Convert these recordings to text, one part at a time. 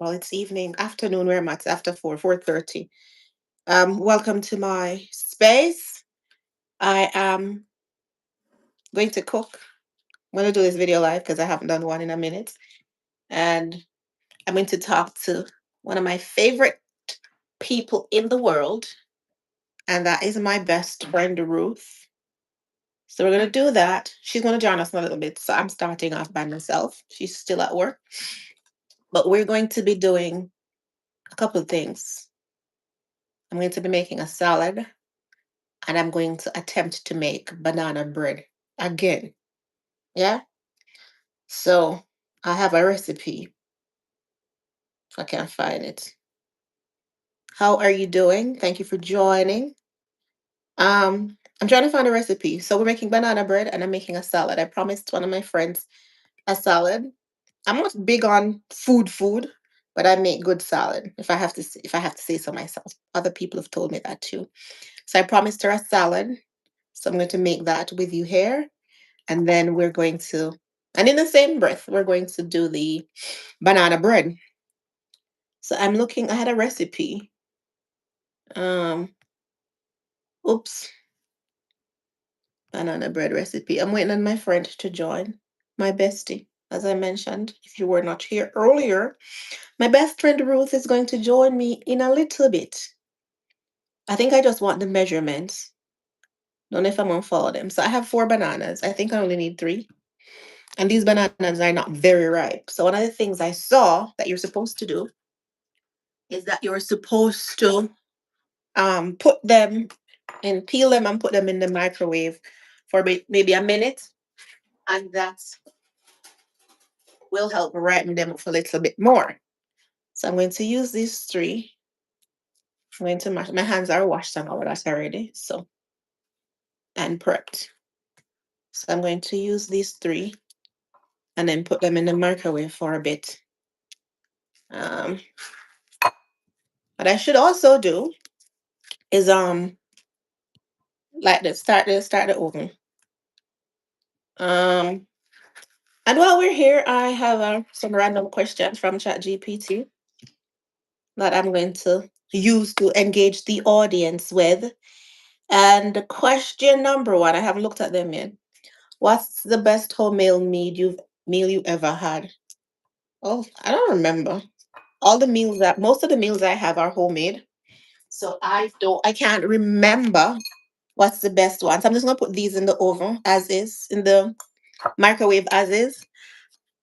Well, it's evening, afternoon where I'm at, after 4:30. Welcome to my space. I am going to cook. I'm going to do this video live because I haven't done one in a minute. And I'm going to talk to one of my favorite people in the world, and that is my best friend, Ruth. So we're going to do that. She's going to join us in a little bit. So I'm starting off by myself. She's still at work. But we're going to be doing a couple of things. I'm going to be making a salad, and I'm going to attempt to make banana bread again. Yeah. So I have a recipe if I can find it. How are you doing? Thank you for joining. I'm trying to find a recipe. So we're making banana bread and I'm making a salad. I promised one of my friends a salad. I'm not big on food, but I make good salad. If I have to say so myself. Other people have told me that too. So I promised her a salad. So I'm going to make that with you here. And then we're going to, and in the same breath, we're going to do the banana bread. So I'm looking, I had a recipe. Um, oops, banana bread recipe. I'm waiting on my friend to join, my bestie. As I mentioned, if you were not here earlier, my best friend Ruth is going to join me in a little bit. I think I just want the measurements. Don't know if I'm gonna follow them. So I have 4 bananas. I think I only need 3. And these bananas are not very ripe. So one of the things I saw that you're supposed to do is that you're supposed to put them and peel them and put them in the microwave for maybe a minute, and that will help ripen them up a little bit more. So I'm going to use these 3. I'm going to mash. My hands are washed and all of that already, so and prepped. So I'm going to use these 3 and then put them in the microwave for a bit. Um, what I should also do is like start the oven. Um, and while we're here, I have some random questions from ChatGPT that I'm going to use to engage the audience with. And the question number 1, I haven't looked at them yet. What's the best homemade meal you ever had? Oh, I don't remember. All the meals that Most of the meals I have are homemade. So I can't remember what's the best one. So I'm just gonna put these in the oven as is, in the microwave as is.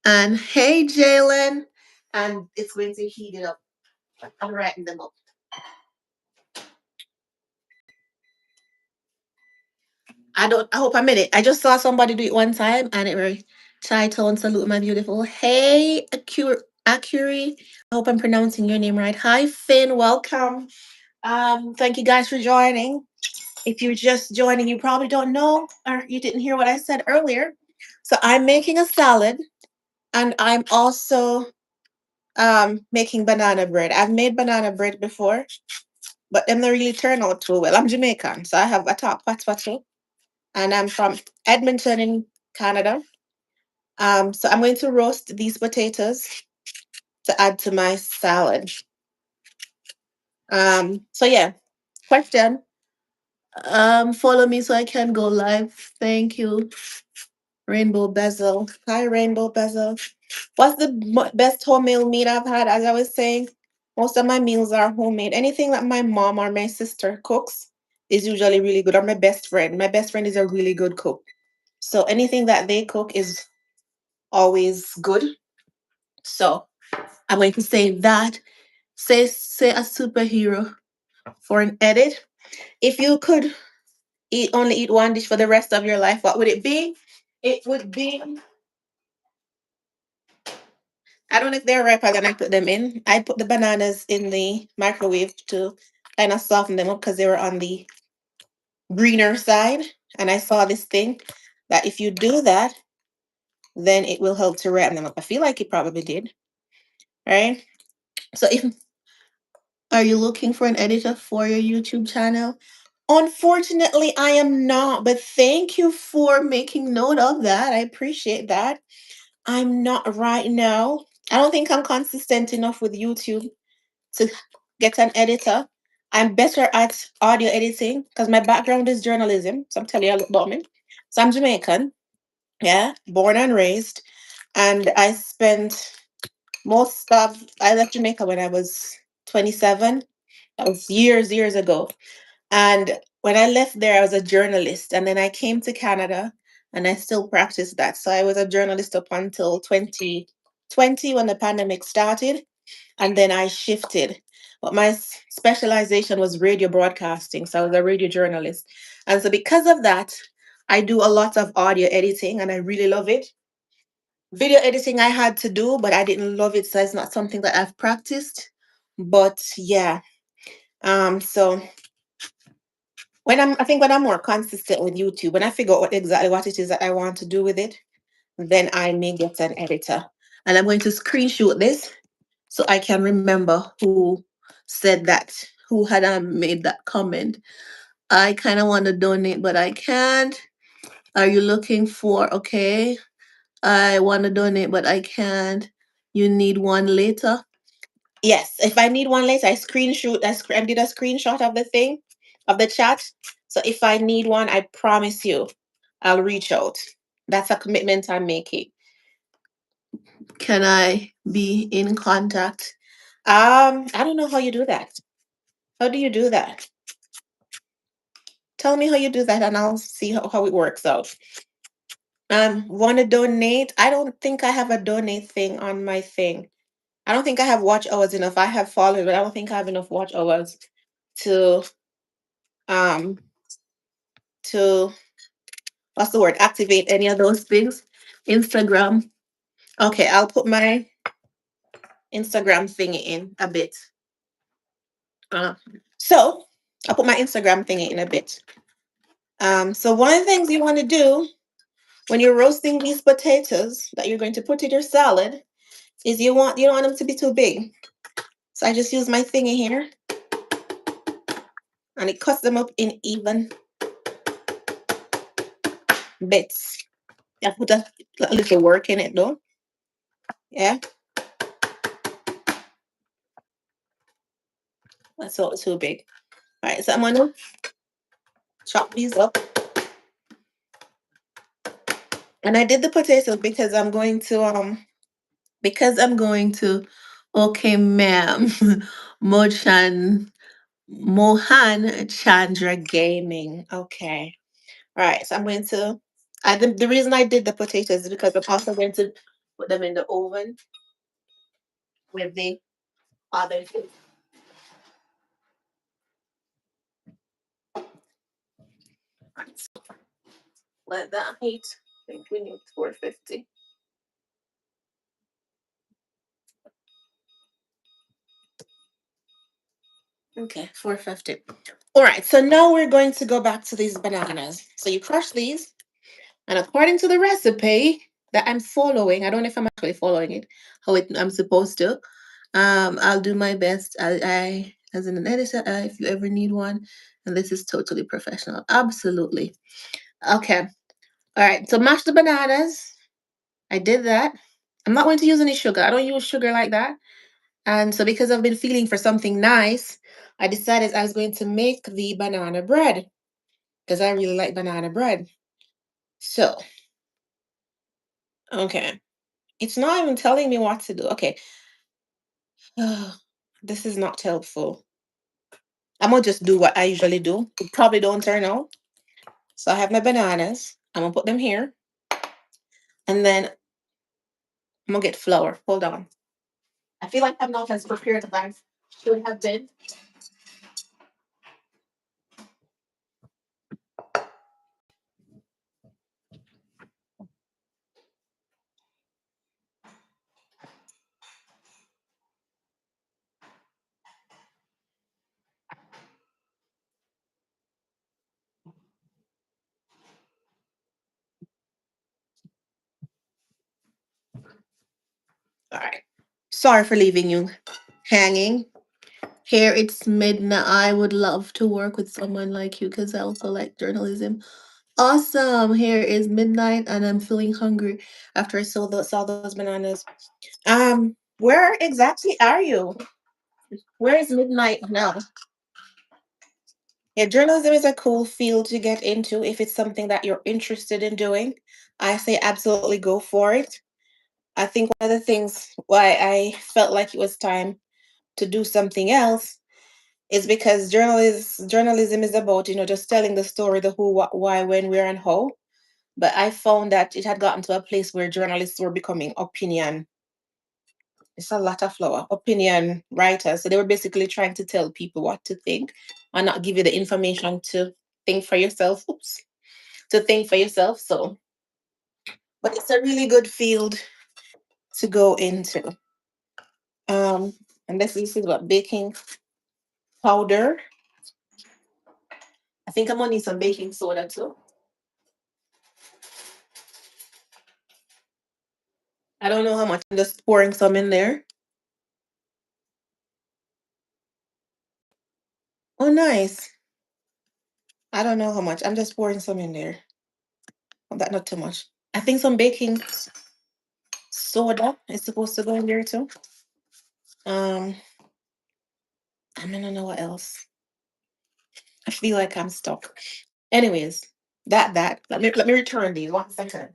And hey Jalen. And it's going to heat it up. I'm writing them up. I hope I made it. I just saw somebody do it one time and it was Chai Tone salute my beautiful. Hey Accuri. I hope I'm pronouncing your name right. Hi Finn, welcome. Thank you guys for joining. If you're just joining, you probably don't know or you didn't hear what I said earlier. So I'm making a salad and I'm also making banana bread. I've made banana bread before, but them not really turn out too well. I'm Jamaican, so I have a top pot and I'm from Edmonton in Canada. So I'm going to roast these potatoes to add to my salad. So yeah, question. Follow me so I can go live. Thank you, Rainbow Bezel. Hi, Rainbow Bezel. What's the best homemade meal I've had? As I was saying, most of my meals are homemade. Anything that my mom or my sister cooks is usually really good. Or my best friend. My best friend is a really good cook. So anything that they cook is always good. So I'm going to say that. Say a superhero for an edit. If you could only eat one dish for the rest of your life, what would it be? It would be, I don't know if they're riper than I put them in. I put the bananas in the microwave to kind of soften them up because they were on the greener side. And I saw this thing that if you do that, then it will help to ripen them up. I feel like it probably did. Right? So if are you looking for an editor for your YouTube channel? Unfortunately, I am not, but thank you for making note of that. I appreciate that. I'm not right now. I don't think I'm consistent enough with YouTube to get an editor. I'm better at audio editing because my background is journalism. So I'm telling you about me. So I'm Jamaican, yeah, born and raised. And I spent I left Jamaica when I was 27. That was years ago. And when I left there, I was a journalist. And then I came to Canada and I still practice that. So I was a journalist up until 2020 when the pandemic started. And then I shifted. But my specialization was radio broadcasting. So I was a radio journalist. And so because of that, I do a lot of audio editing and I really love it. Video editing I had to do, but I didn't love it. So it's not something that I've practiced. But yeah. So I think when I'm more consistent with YouTube, when I figure out exactly what it is that I want to do with it, then I may get an editor. And I'm going to screenshot this so I can remember who said that, who had made that comment. I kind of want to donate, but I can't. Are you looking for? Okay. I want to donate, but I can't. You need one later. Yes, if I need one later, I did a screenshot of the thing, of the chat. So if I need one, I promise you, I'll reach out. That's a commitment I'm making. Can I be in contact? I don't know how you do that. How do you do that? Tell me how you do that, and I'll see how it works out. Want to donate? I don't think I have a donate thing on my thing. I don't think I have watch hours enough. I have followed, but I don't think I have enough watch hours to um to what's the word? Activate any of those things. Instagram. Okay, I'll put my Instagram thingy in a bit. Uh, so I'll put my Instagram thingy in a bit. So one of the things you want to do when you're roasting these potatoes that you're going to put in your salad is you don't want them to be too big. So I just use my thingy here and it cuts them up in even bits. I put a little work in it though. Yeah, that's not too big. All right, so I'm gonna chop these up. And I did the potatoes because I'm going to okay ma'am Mochan Mohan Chandra Gaming. Okay. All right. So I'm going to the reason I did the potatoes is because I'm also going to put them in the oven with the other things. Right, so let that heat. I think we need 450. Okay, 450. All right, so now we're going to go back to these bananas. So you crush these, and according to the recipe that I'm following, I don't know if I'm actually following it, I'm supposed to. I'll do my best. As an editor, if you ever need one, and this is totally professional. Absolutely. Okay. All right. So mash the bananas. I did that. I'm not going to use any sugar. I don't use sugar like that. And so because I've been feeling for something nice, I decided I was going to make the banana bread because I really like banana bread. So, okay. It's not even telling me what to do. Okay. This is not helpful. I'm gonna just do what I usually do. It probably don't turn out. So I have my bananas. I'm gonna put them here. And then I'm gonna get flour. Hold on. I feel like I'm not as prepared as I should have been. All right. Sorry for leaving you hanging. Here it's midnight. I would love to work with someone like you because I also like journalism. Awesome. Here is midnight and I'm feeling hungry after I saw those bananas. Where exactly are you? Where is midnight now? Yeah, journalism is a cool field to get into if it's something that you're interested in doing. I say absolutely go for it. I think one of the things why I felt like it was time to do something else is because journalism is about, just telling the story, the who, what, why, when, where, and how. But I found that it had gotten to a place where journalists were becoming opinion. It's a lot of flower. Opinion writers. So they were basically trying to tell people what to think and not give you the information to think for yourself. Oops. To think for yourself. So, but it's a really good field to go into. Um, and this is what baking powder. I think I'm gonna need some baking soda too. I don't know how much. I'm just pouring some in there. Oh, nice. I don't know how much. I'm just pouring some in there. That not too much. I think some baking soda is supposed to go in there too. Um, I don't know what else. I feel like I'm stuck. Anyways, that. Let me return these 1 second.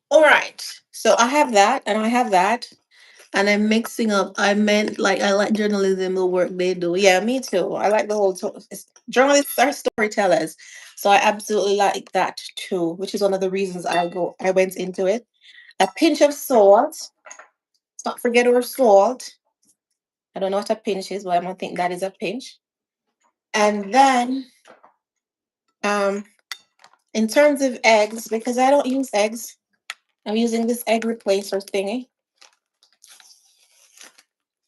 All right. So I have that and I have that. And I'm mixing up. I meant like I like journalism, the work they do. Yeah, me too. I like the whole journalists are storytellers. So I absolutely like that too, which is one of the reasons I went into it. A pinch of salt. Let's not forget our salt. I don't know what a pinch is, but I'm gonna think that is a pinch. And then um in terms of eggs, because I don't use eggs, I'm using this egg replacer thingy.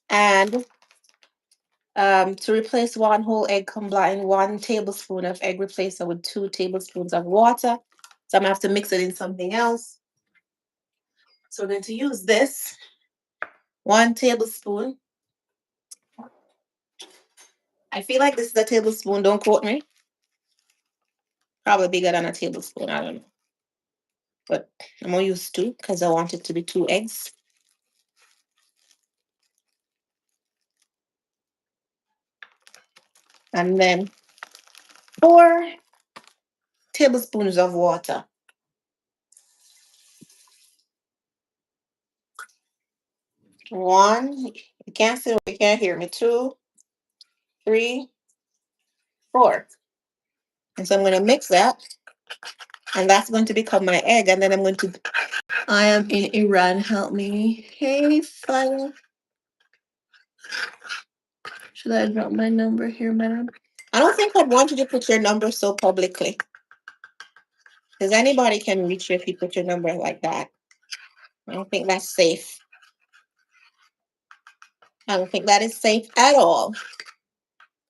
And to replace one whole egg, combine 1 tablespoon of egg replacer with 2 tablespoons of water. So I'm gonna have to mix it in something else. So we're going to use this 1 tablespoon. I feel like this is a tablespoon, don't quote me. Probably bigger than a tablespoon, I don't know. But I'm gonna use 2 because I want it to be 2 eggs. And then 4 tablespoons of water. 1, you can't see, you can't hear me. 2, 3, 4. And so I'm going to mix that, and that's going to become my egg. And then I'm going to. I am in Iran. Help me. Hey, fire. Should I drop my number here, madam? I don't think I'd want you to put your number so publicly, because anybody can reach you if you put your number like that. I don't think that's safe. I don't think that is safe at all.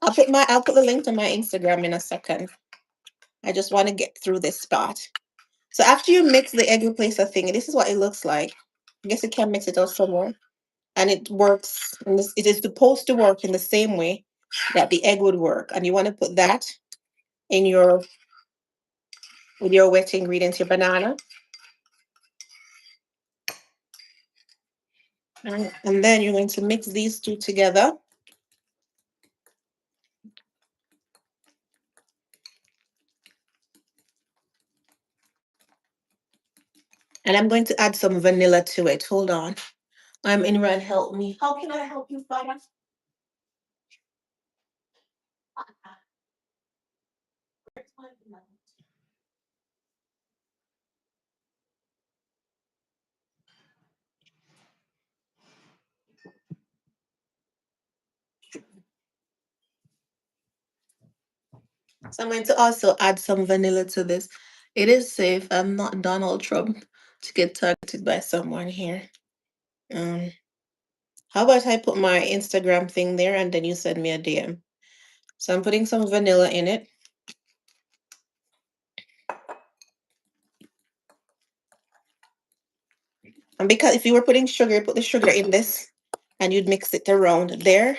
I'll put the link to my Instagram in a second. I just want to get through this part. So after you mix the egg replacer thing, this is what it looks like. I guess you can mix it elsewhere more. And it works, it is supposed to work in the same way that the egg would work. And you want to put that in with your wet ingredients, your banana. And then you're going to mix these two together. And I'm going to add some vanilla to it. Hold on. I'm in red. Help me. How can I help you, Father? So I'm going to also add some vanilla to this. It is safe. I'm not Donald Trump to get targeted by someone here. Um, how about I put my Instagram thing there and then you send me a DM? So I'm putting some vanilla in it. And because if you were putting sugar, put the sugar in this and you'd mix it around there.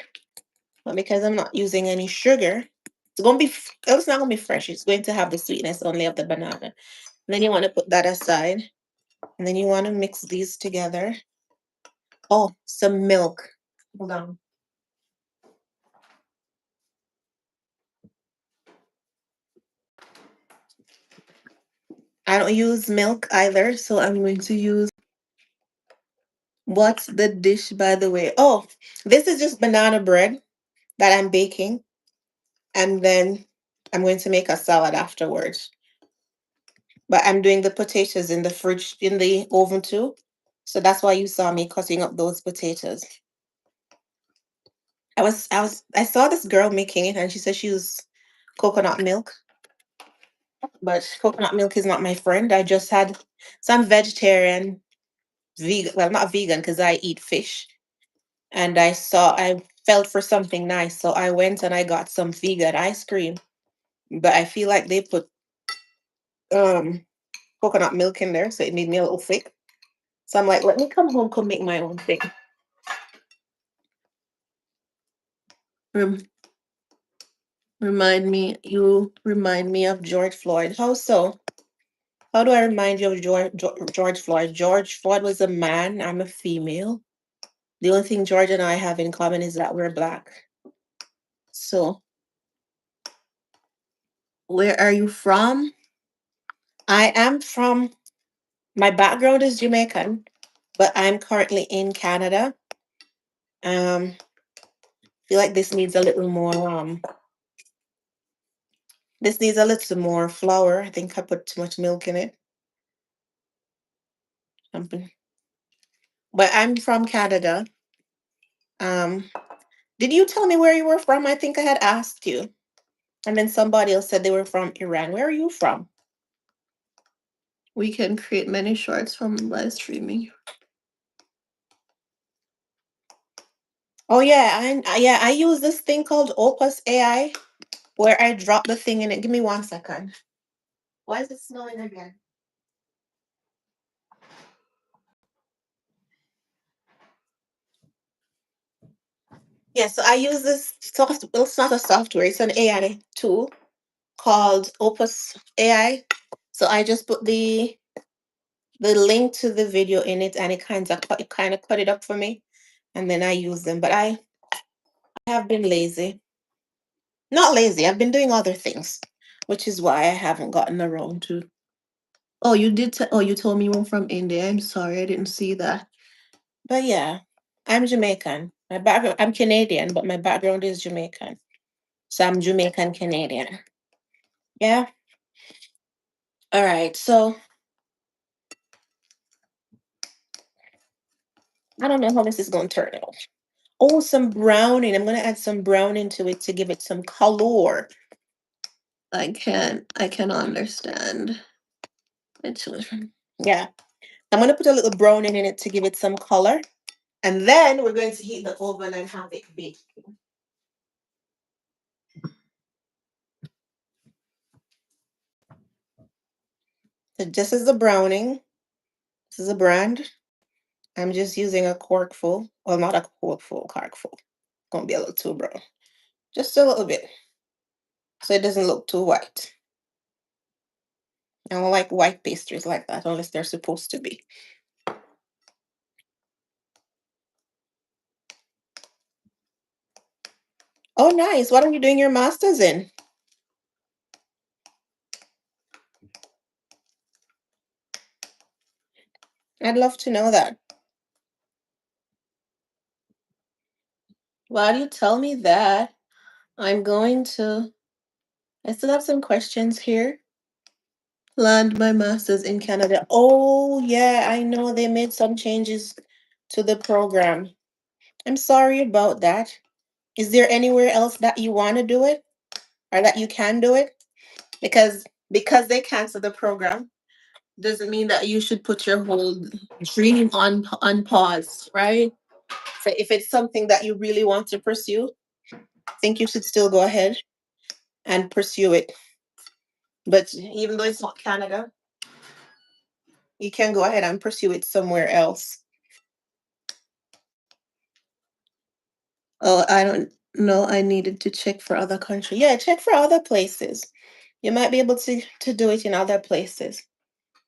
But because I'm not using any sugar, it's not gonna be fresh. It's going to have the sweetness only of the banana. And then you want to put that aside. And then you want to mix these together. Oh, some milk. Hold on. I don't use milk either, so I'm going to use what's the dish, by the way? Oh, this is just banana bread that I'm baking. And then I'm going to make a salad afterwards. But I'm doing the potatoes in the fridge, in the oven too. So that's why you saw me cutting up those potatoes. I saw this girl making it and she said she used coconut milk, but coconut milk is not my friend. I just had some vegetarian, vegan, well, not vegan because I eat fish. And I felt for something nice. So I went and I got some vegan ice cream. But I feel like they put um coconut milk in there, so it made me a little thick. So I'm like, let me come home, come make my own thing. Rem- you remind me of George Floyd. How so? How do I remind you of George Floyd? George Floyd was a man. I'm a female. The only thing George and I have in common is that we're black. So, where are you from? I am from, my background is Jamaican, but I'm currently in Canada. Feel like this needs a little more this needs a little more flour. I think I put too much milk in it. Um, But I'm from Canada. Um, did you tell me where you were from? I think I had asked you. And then somebody else said they were from Iran. Where are you from? We can create many shorts from live streaming. Oh yeah, I use this thing called Opus AI where I drop the thing in it. Give me 1 second. Why is it snowing again? Yeah, so I use this soft. Well, it's not a software. It's an AI tool called Opus AI. So I just put the link to the video in it, and it kind of cut it up for me, and then I use them. But I have been lazy. Not lazy. I've been doing other things, which is why I haven't gotten around to. Oh, you did. Oh, you told me you were from India. I'm sorry, I didn't see that. But yeah, I'm Jamaican. I'm Canadian, but my background is Jamaican. So I'm Jamaican Canadian. Yeah. All right. So I don't know how this is going to turn out. Oh, some browning. I'm going to add some browning to it to give it some color. I can understand. It's yeah. I'm going to put a little browning in it to give it some color. And then we're going to heat the oven and have it bake. So this is the browning. This is a brand. I'm just using a corkful. Well, not a corkful. Gonna be a little too brown. Just a little bit. So it doesn't look too white. I don't like white pastries like that unless they're supposed to be. Oh, nice. What are you doing your master's in? I'd love to know that. Why do you tell me that? I'm going to. I still have some questions here. Land my master's in Canada. Oh, yeah, I know they made some changes to the program. I'm sorry about that. Is there anywhere else that you want to do it or that you can do it? Because they canceled the program doesn't mean that you should put your whole dream on pause, right? So if it's something that you really want to pursue, I think you should still go ahead and pursue it. But even though it's not Canada, you can go ahead and pursue it somewhere else. Oh, I don't know. I needed to check for other countries. Yeah, check for other places. You might be able to do it in other places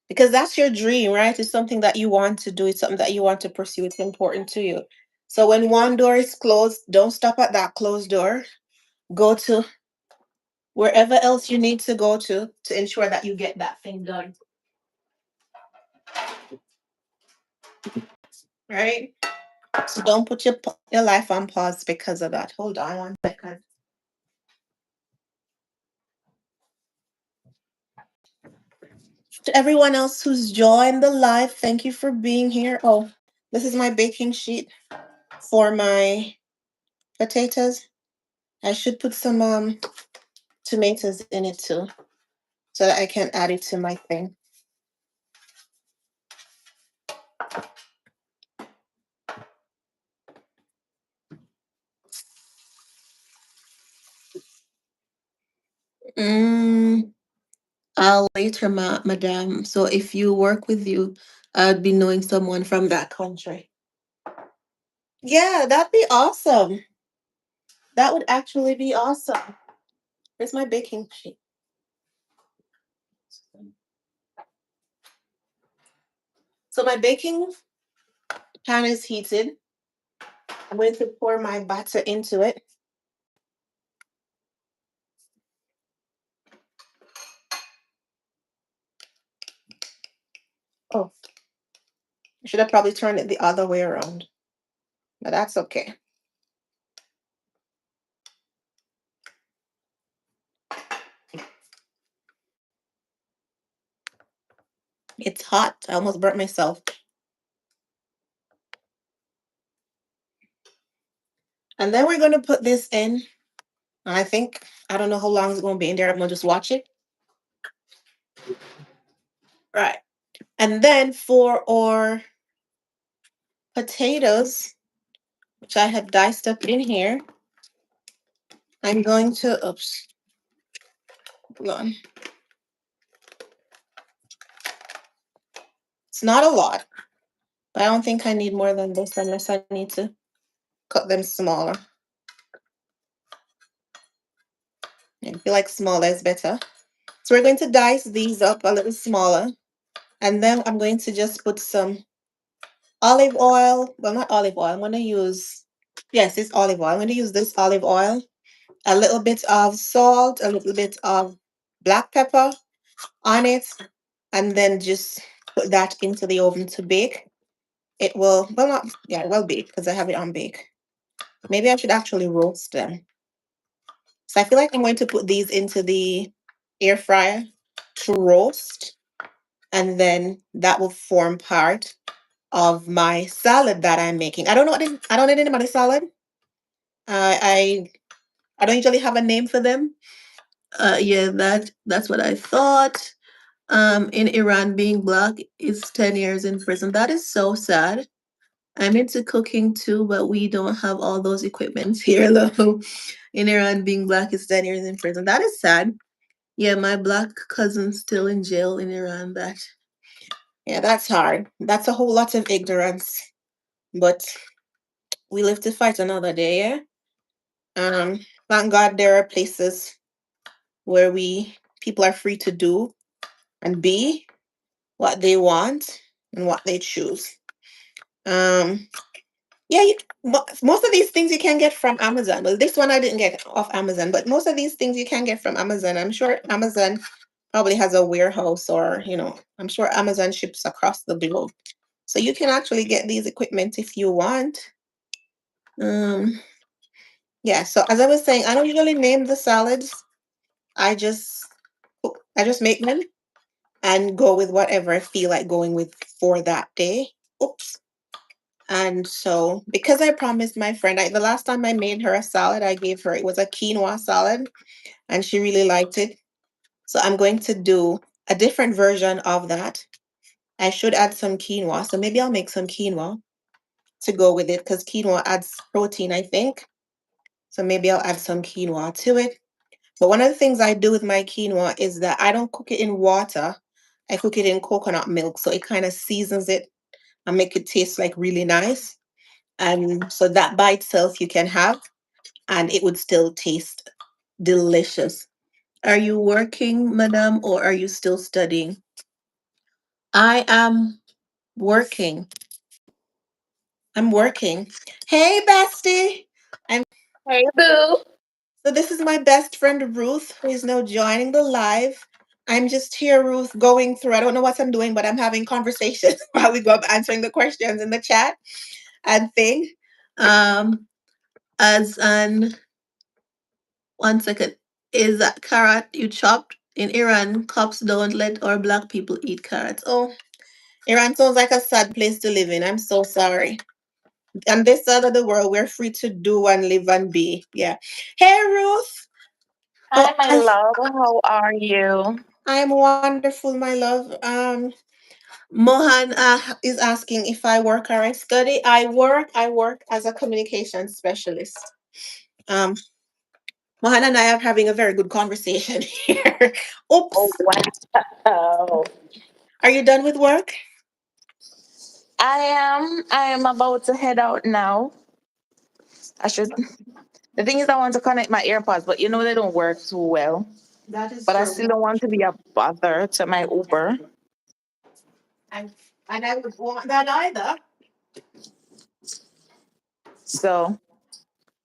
because that's your dream, right? It's something that you want to do. It's something that you want to pursue. It's important to you. So when one door is closed, don't stop at that closed door. Go to wherever else you need to go to ensure that you get that thing done. Right? So don't put your life on pause because of that. Hold on 1 second. To everyone else who's joined the live, thank you for being here. Oh, this is my baking sheet for my potatoes. I should put some tomatoes in it too, so that I can add it to my thing. Mm, I'll later, madam. So if you work with you, I'd be knowing someone from that country. Yeah, that'd be awesome. That would actually be awesome. Where's my baking sheet? So my baking pan is heated. I'm going to pour my batter into it. Oh, I should have probably turned it the other way around, but that's okay. It's hot. I almost burnt myself. And then we're going to put this in. And I don't know how long it's going to be in there. I'm going to just watch it. Right. And then for our potatoes, which I have diced up in here, I'm going to, oops, hold on. It's not a lot, but I don't think I need more than this unless I need to cut them smaller. I feel like smaller is better. So we're going to dice these up a little smaller. And then I'm going to just put some olive oil. Well, not olive oil. I'm going to use, yes, it's olive oil. I'm going to use this olive oil, a little bit of salt, a little bit of black pepper on it, and then just put that into the oven to bake. It will, well, not, yeah, it will bake because I have it on bake. Maybe I should actually roast them. So I feel like I'm going to put these into the air fryer to roast, and then that will form part of my salad that I'm making. I don't know what this, I don't know anything about the salad. Uh, I I don't usually have a name for them. Yeah, that's what I thought. In Iran, being black is 10 years in prison. That is so sad. I'm into cooking too, but we don't have all those equipments here, though. In Iran, being black is 10 years in prison. That is sad. Yeah, my black cousin's still in jail in Iran. Yeah, that's hard. That's a whole lot of ignorance. But we live to fight another day, yeah? Um, thank God there are places where people are free to do and be what they want and what they choose. Um, yeah, most of these things you can get from Amazon. Well, this one I didn't get off Amazon, but most of these things you can get from Amazon. I'm sure Amazon probably has a warehouse, or I'm sure Amazon ships across the globe. So you can actually get these equipment if you want. Um, yeah, so as I was saying, I don't usually name the salads. I just I just make them and go with whatever I feel like going with for that day. Oops. And so, because I promised my friend, the last time I made her a salad, I gave her, it was a quinoa salad, and she really liked it. So, I'm going to do a different version of that. I should add some quinoa. So, maybe I'll make some quinoa to go with it because quinoa adds protein, I think. So, maybe I'll add some quinoa to it. But one of the things I do with my quinoa is that I don't cook it in water. I cook it in coconut milk. So, it kind of seasons it and make it taste like really nice. And so that by itself you can have, and it would still taste delicious. Are you working, madam, or are you still studying? I am working. I'm working. Hey, bestie. I'm Hey, boo. So this is my best friend Ruth, who is now joining the live. I'm just here, Ruth, going through. I don't know what I'm doing, but I'm having conversations while we go up answering the questions in the chat and thing. Um, as an one second, is that carrot you chopped in Iran? Cops don't let our black people eat carrots. Oh, Iran sounds like a sad place to live in. I'm so sorry. On this side of the world, we're free to do and live and be. Yeah. Hey, Ruth. Hi, Oh, my love. How are you? I am wonderful, my love. Mohan is asking if I work or I study. I work. I work as a communication specialist. Um, Mohan and I are having a very good conversation here. Oh, Oops. wow. Are you done with work? I am. I am about to head out now. I should. The thing is, I want to connect my AirPods, but they don't work too well. That is But I true. still don't want to be a bother to my Uber. And, and I would want that either. So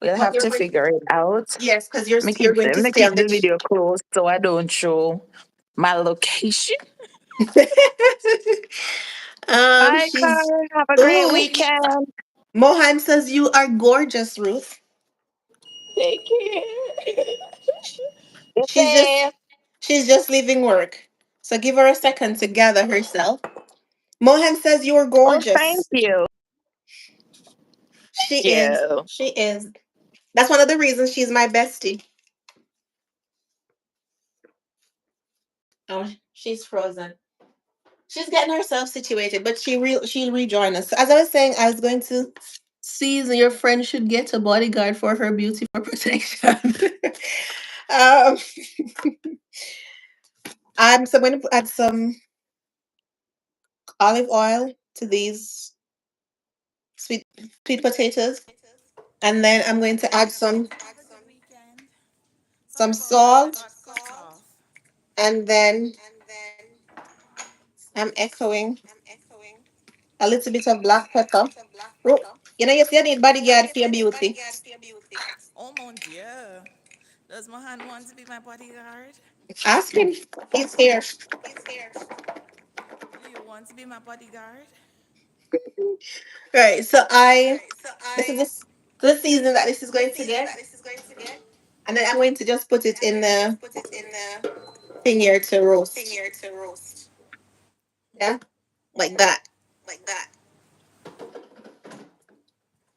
we'll But have you're to going. figure it out. Yes, because you're going to Let me stay keep on the. the video closed so I don't show my location. Bye, She's. guys. Have a great Ooh. weekend. Mohan says you are gorgeous, Ruth. Thank you. Be She's safe. just she's just leaving work. So give her a second to gather herself. Mohan says you're Oh, thank gorgeous. you. She Thank is. you. She is. That's one of the reasons she's my bestie. Oh, she's frozen. She's getting herself situated, but she'll rejoin us. As I was saying, I was going to season your friend should get a bodyguard for her beauty for protection. um, so I'm going to add some olive oil to these sweet sweet potatoes. And then I'm going to add Have a good weekend. some Sorry about that. I salt, got cut off. and then I'm echoing a little bit of black pepper. Oh, you see, I need bodyguard for your beauty. Oh mon Dieu. Does Mohan want to be my bodyguard? Ask him. He's here. Do you want to be my bodyguard? Right. This is the season that this is going to get, and then I'm going to just put it in the thing here to roast. Yeah, like that.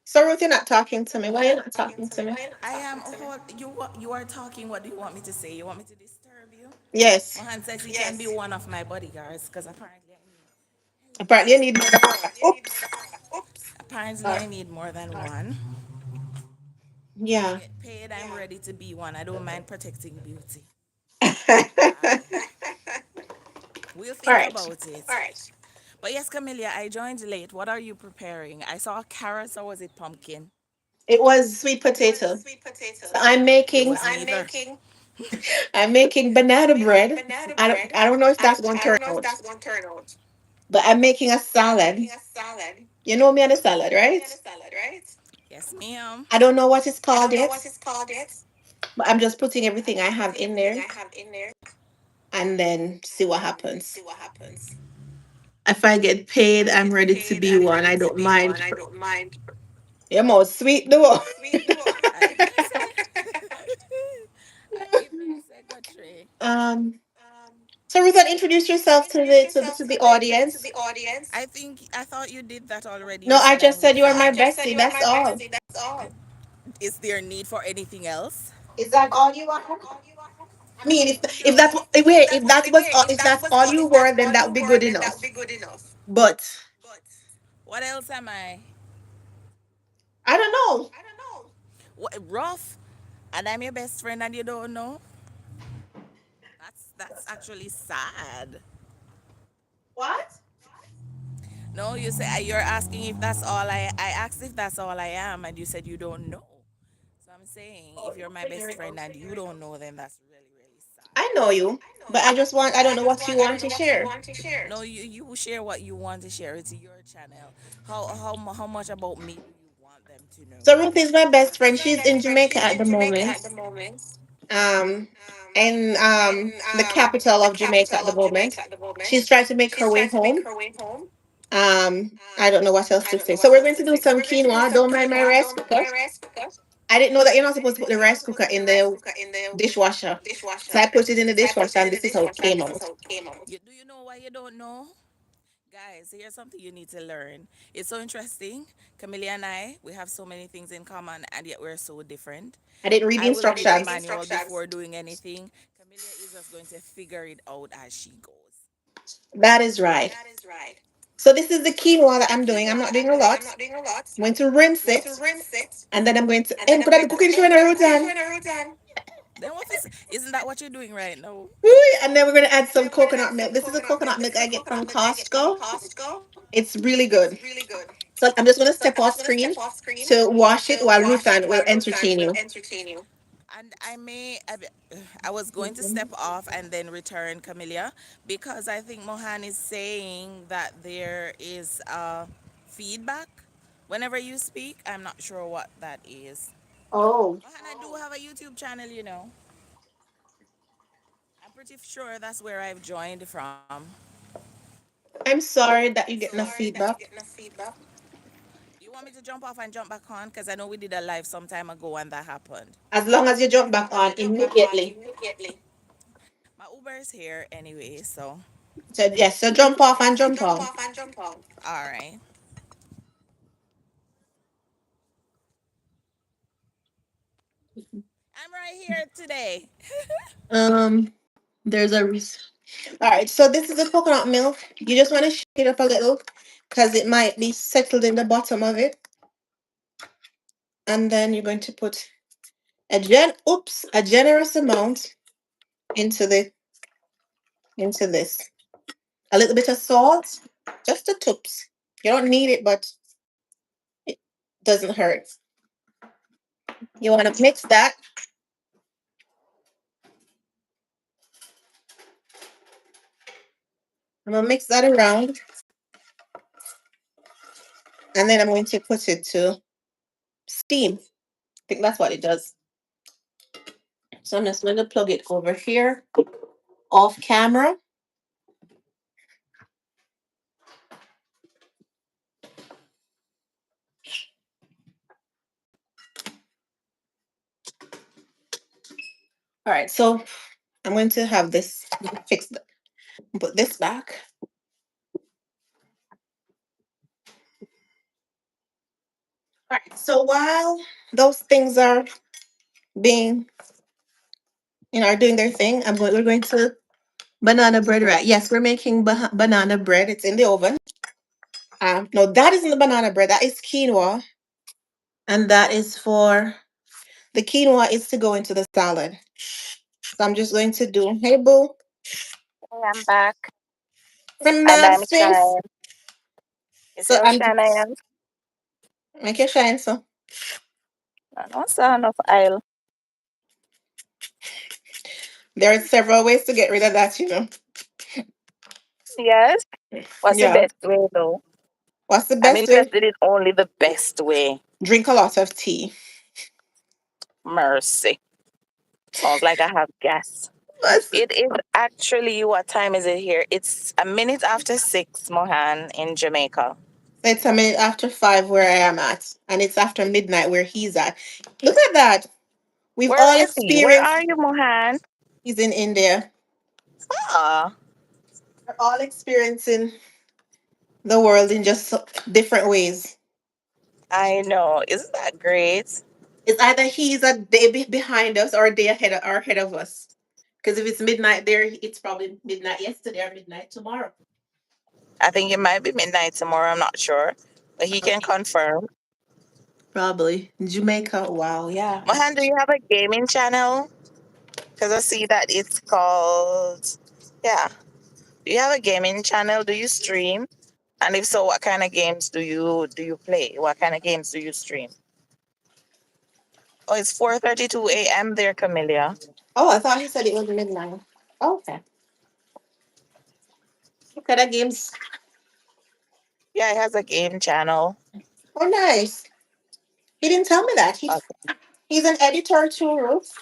So Ruth, you're not talking to me. Why are you not talking to me? I am. Oh, you are talking. What do you want me to say? You want me to disturb you? Yes. Mohan says he can be one of my bodyguards because Apparently, you need more than one. Oops. apparently Uh, I need more than one. If I yeah. get paid, I'm ready to be one. I don't mind protecting beauty. All We'll think right. about it. But yes, Camellia, I joined late. What are you preparing? I saw carrots or was it pumpkin? It was sweet potato. So It was neither. I'm making banana bread. I don't know if that's going to turn out, but I'm making a salad. You know me and the salad, right? Yes, ma'am. I don't know what it's called yet, but I'm just putting everything I have in there and then see what happens. If I get paid, I'm ready to be one. I don't mind. You're more sweet though. I even say, I even say, Gotray. So Ruth, introduce yourself to the audience. I thought you did that already. No, You I said just I'm your said you are my friend. bestie. That's all. Is there need for anything else? Is that all you are? I mean, if that's wait, if that's all you were, then that would be good enough. But What else am I? I don't know. What, rough? And I'm your best friend and you don't know? That's actually sad. What? No, you say you're asking if that's all I asked if that's all I am, and you said you don't know. So I'm saying if you're my best friend and you don't know, then that's really really sad. I know you, but I don't know what you want to share. No, you share what you want to share. It's your channel. How much about me do you want them to know? So Ruth is my best friend. She's in Jamaica at the moment. Um, in the capital of Jamaica at the moment. She's trying to make her way home. I don't know what else to say. So we're going to do some quinoa. Don't mind my rice cooker. I didn't know that you're not supposed to put the rice cooker in the dishwasher. So I put it in the dishwasher and this is how it came out. Do you know why you don't know? Guys, here's something you need to learn. It's so interesting. Camilla and I, we have so many things in common and yet we're so different. I didn't read the I will read the instructions. manual before doing anything. Camilla is just going to figure it out as she goes. That is right. So this is the quinoa that I'm doing. I'm not doing a lot. I'm going to rinse it. And then I'm going to I'm gonna be cooking show in a rotan. Then what is isn't that what you're doing right now? And then we're gonna add some coconut milk. This is a coconut milk I get from Costco. It's really good. So I'm just gonna step off screen to wash it while Rutan will entertain you. And I was going to step off and then return, Camilla, because I think Mohan is saying that there is feedback whenever you speak. I'm not sure what that is. Oh, Mohan, I do have a YouTube channel, you know. I'm pretty sure that's where I've joined from. I'm sorry that you get no feedback. You want me to jump off and jump back on? Because I know we did a live some time ago and that happened. As long as you jump back on immediately. My Uber is here anyway, so So yes, so jump off and jump on. all right. I'm right here today. Um, there's a all right. So this is the coconut milk. You just want to shake it up a little because it might be settled in the bottom of it, and then you're going to put a generous amount into the into this. A little bit of salt, just the tips. You don't need it, but it doesn't hurt. You want to mix that. I'm gonna mix that around, and then I'm going to put it to steam. I think that's what it does. So I'm just going to plug it over here, off camera. All right, so I'm going to have this fixed. Put this back. All right. So while those things are being, are doing their thing, we're going to banana bread. Right? Yes, we're making banana bread. It's in the oven. No, that isn't the banana bread. That is quinoa, and that is for the quinoa is to go into the salad. So I'm just going to do. Hey, boo, I'm back from and mom's I'm space. trying. You see So how I'm shine I am? make your shine. So I don't saw enough aisle. there are several ways to get rid of that. Yes. What's the Yeah. best way though? What's the I'm best way? interested in only the best way. Drink a lot of tea. Mercy. Sounds like I have gas. What's It is actually, what time is it here? It's a minute after 6, Mohan, in Jamaica. It's a minute after 5 where I am at, and it's after midnight where he's at. Look at that. We've Where all is he? Where experienced. are you, Mohan? He's in India. Ah, We're all experiencing the world in just different ways. I know. Isn't that great? It's either he's a day behind us or a day ahead of us. Because if it's midnight there, it's probably midnight yesterday or midnight tomorrow. I think it might be midnight tomorrow. I'm not sure. But he can confirm. Probably Jamaica. Wow, yeah. Mohan, do you have a gaming channel? Because I see that it's called. Yeah. Do you have a gaming channel? Do you stream? And if so, what kind of games do you play? What kind of games do you stream? Oh, it's 4:32 a.m. there, Camellia. Oh, I thought he said it was midnight. Okay. What kind of games? Yeah, it has a game channel. Oh, nice. He didn't tell me that. He's an editor too, Ruth.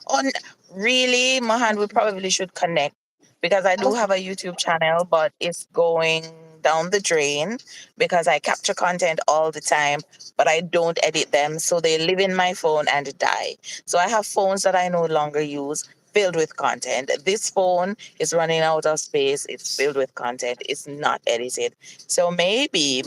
On really, Mahan, we probably should connect because I do have a YouTube channel, but it's going down the drain because I capture content all the time, but I don't edit them. So they live in my phone and die. So I have phones that I no longer use filled with content. This phone is running out of space. It's filled with content. It's not edited. So maybe,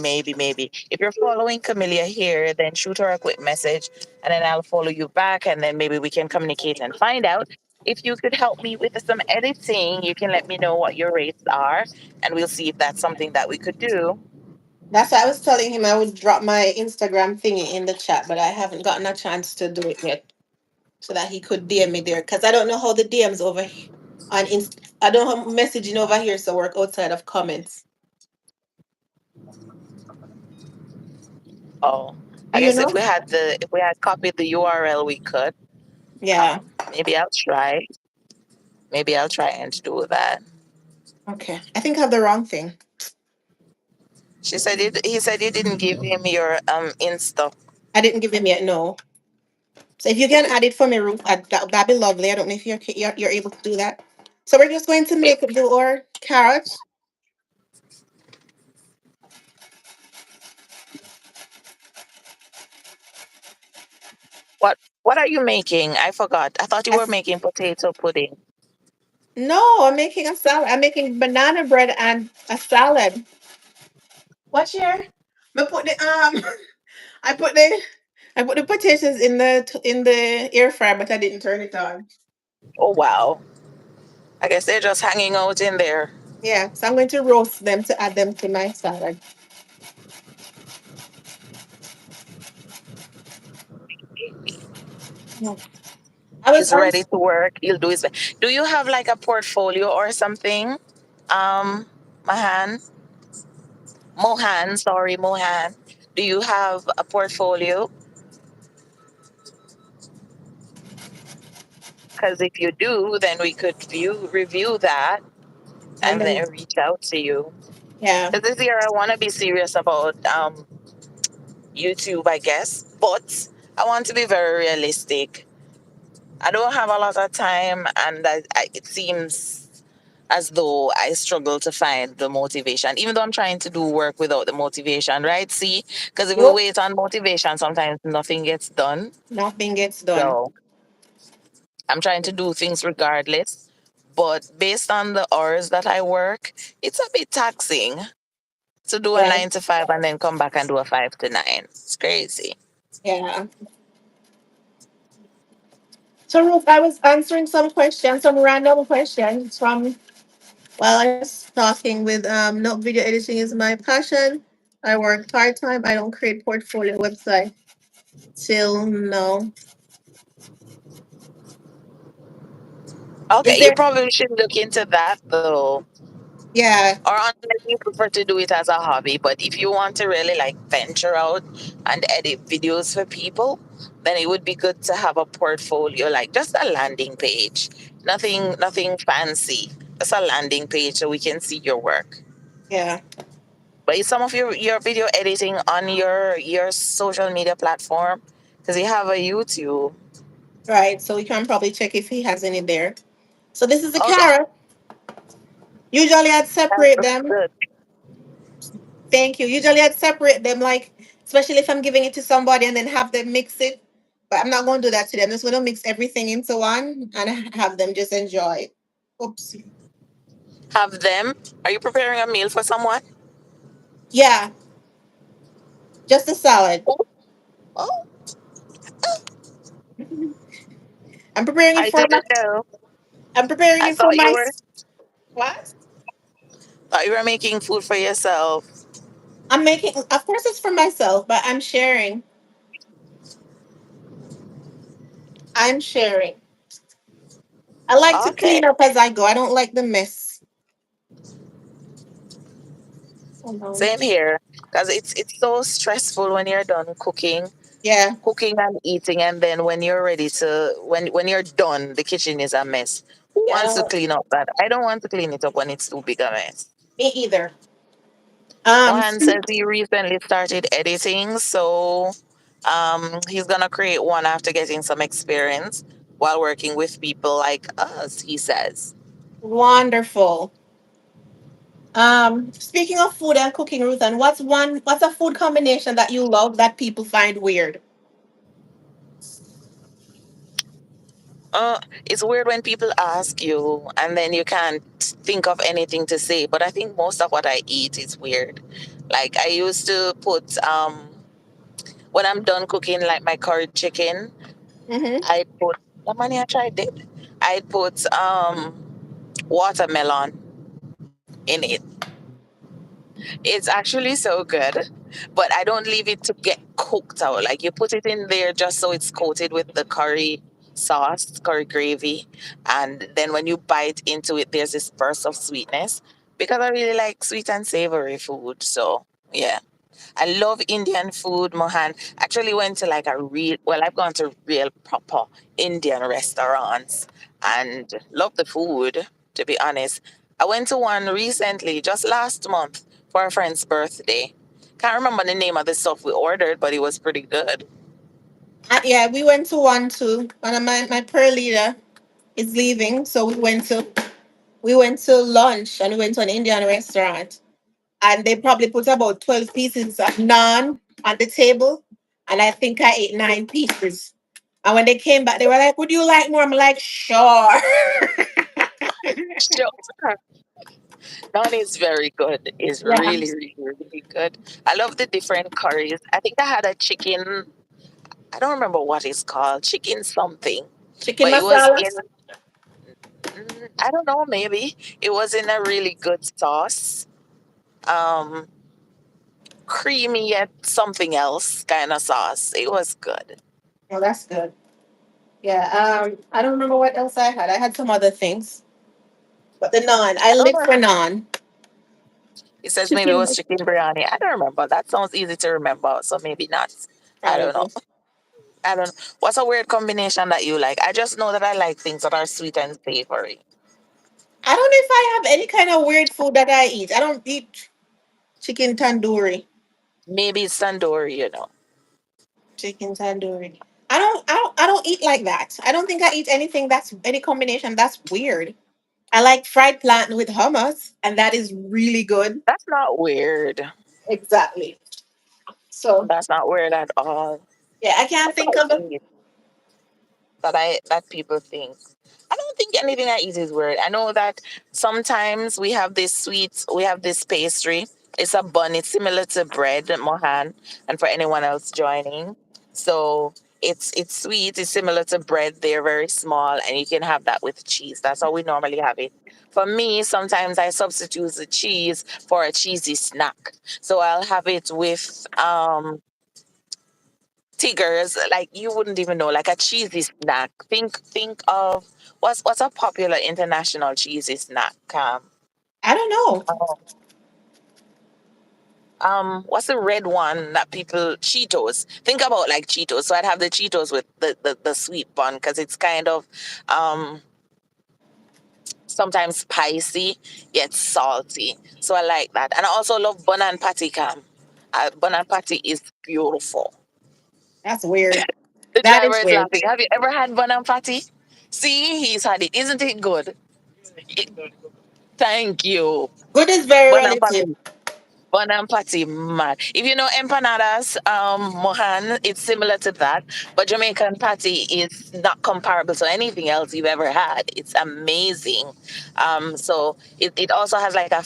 if you're following Camellia here, then shoot her a quick message and then I'll follow you back and then maybe we can communicate and find out. If you could help me with some editing, you can let me know what your rates are and we'll see if that's something that we could do. That's why I was telling him I would drop my Instagram thingy in the chat, but I haven't gotten a chance to do it yet, so that he could DM me there. Because I don't know how the DMs over on I don't know how messaging over here so work outside of comments. Oh, Do I you guess know? if we had copied the URL we could. Yeah. Maybe I'll try. Maybe I'll try and do that. Okay. I think I have the wrong thing. He said you didn't give him your Insta. I didn't give him yet. No. So if you can add it for me, Ruth, that'd be lovely. I don't know if you're able to do that. So we're just going to Eh, make do our carrots. what are you making? I forgot. I thought you were As, making potato pudding. no, I'm making a salad. I'm making banana bread and a salad. Watch here. I put the I put the I put the potatoes in the air fryer, but I didn't turn it on. Oh wow. I guess they're just hanging out in there. Yeah, so I'm going to roast them to add them to my salad. Yeah. I was He's on. ready to work. He'll do his best. Do you have like a portfolio or something? Mahan? Mohan, sorry, Mohan. Do you have a portfolio? Because if you do, then we could review that And and then then reach out to you. yeah, Because this year I want to be serious about YouTube, I guess, but I want to be very realistic. I don't have a lot of time, and it seems as though I struggle to find the motivation, even though I'm trying to do work without the motivation, right? See, because if we nope, wait on motivation, sometimes nothing gets done. nothing gets done. So I'm trying to do things regardless. But based on the hours that I work, it's a bit taxing to do a Right. 9 to 5 and then come back and do a 5 to 9. It's crazy. Yeah. So Ruth, I was answering some questions, some random questions from while I was talking with no, video editing is my passion. I work part time. I don't create portfolio website till no. Is Okay, you there? probably should look into that though. Yeah, Or unless you prefer to do it as a hobby. But if you want to really like venture out and edit videos for people, then it would be good to have a portfolio, like just a landing page. Nothing fancy. Just a landing page so we can see your work. yeah, But is some of your video editing on your social media platform? Because you have a YouTube. right. So we can probably check if he has any there. So this is the Okay, carrot. Usually I'd that separate looks them. good. Thank you. Usually I'd separate them, like especially if I'm giving it to somebody and then have them mix it. But I'm not going to do that to them. I'm just going to mix everything into one and have them just enjoy it. Oops. Have them. Are you preparing a meal for someone? Yeah, just a salad. Oh, oh, I'm preparing it I for my. didn't know. I'm preparing I it for thought you my. were What? thought you were making food for yourself. I'm making. Of course, it's for myself, but I'm sharing. I'm sharing. I like to Okay. clean up as I go. I don't like the mess. Mhm. Same here, because it's so stressful when you're done Yeah. cooking and eating, and then when you're ready to when you're done, the kitchen is a mess. Who wants to Yeah. clean up that? I don't want to clean it up when it's too big a mess. Me either. Mohan says he recently started editing, so he's gonna create one after getting some experience while working with people like us. He says. Wonderful. Speaking of food and cooking, Ruth, and what's a food combination that you love that people find weird? It's weird when people ask you and then you can't think of anything to say. But I think most of what I eat is weird. Like I used to put when I'm done cooking like my curried chicken, Mm-hmm. I put the money I tried it. I put watermelon in it. It's actually so good, but I don't leave it to get cooked out. Like you put it in there just so it's coated with the curry sauce, curry gravy, and then when you bite into it, there's this burst of sweetness because I really like sweet and savory food. So yeah. I love Indian food, Mohan. Actually went to like I've gone to real proper Indian restaurants and love the food, to be honest. I went to one recently, just last month, for a friend's birthday. Can't remember the name of the stuff we ordered, but it was pretty good. Yeah, we went to one too. One of my pearl leader is leaving, so we went to lunch and we went to an Indian restaurant, and they probably put about 12 pieces of naan on the table, and I think I ate 9 pieces. And when they came back, they were like, "Would you like more?" I'm like, "Sure." Sure. Naan is very good. It's Yeah, really, really, really good. I love the different curries. I think I had a chicken, I don't remember what it's called, chicken something, chicken but it was masala. in I don't know, maybe it was in a really good sauce, um, creamy yet something else kind of sauce. It was good. Oh, that's good. Yeah. I don't remember what else I had. I had some other things, but the naan. I I don't live know. for naan. It says maybe it Chicken, was chicken biryani. I don't remember. That sounds easy to remember, so maybe not. I don't know. probably. I don't know. What's a weird combination that you like? I just know that I like things that are sweet and savory. I don't know if I have any kind of weird food that I eat. I don't eat chicken tandoori. Maybe it's tandoori, you know. Chicken tandoori. I don't eat like that. I don't think I eat anything that's any combination that's weird. I like fried plantain with hummus, and that is really good. That's not weird. Exactly. So That's not weird at all. yeah, I can't What do think I of it. eat that people think? I don't think anything I eat is weird. I know that sometimes we have this pastry. It's a bun. It's similar to bread, Mohan, and for anyone else joining. So it's sweet. It's similar to bread. They're very small, and you can have that with cheese. That's how we normally have it. For me, sometimes I substitute the cheese for a cheesy snack. So I'll have it with Tigers, like you wouldn't even know, like a cheesy snack. Think of what's a popular international cheesy snack? I don't know. Um, what's the red one that people Cheetos? Think about like Cheetos. So I'd have the Cheetos with the sweet bun because it's kind of um sometimes spicy yet salty. So I like that, and I also love bun and patty cam. Bun and patty is beautiful. That's weird. The That driver is is weird. laughing. Have you ever had bun and patty? See, he's had it. Isn't it good? Thank you. Good is very Bon relative. appetit. Bon appetit, man. If you know empanadas, Mohan, it's similar to that, but Jamaican patty is not comparable to anything else you've ever had. It's amazing. So it also has like a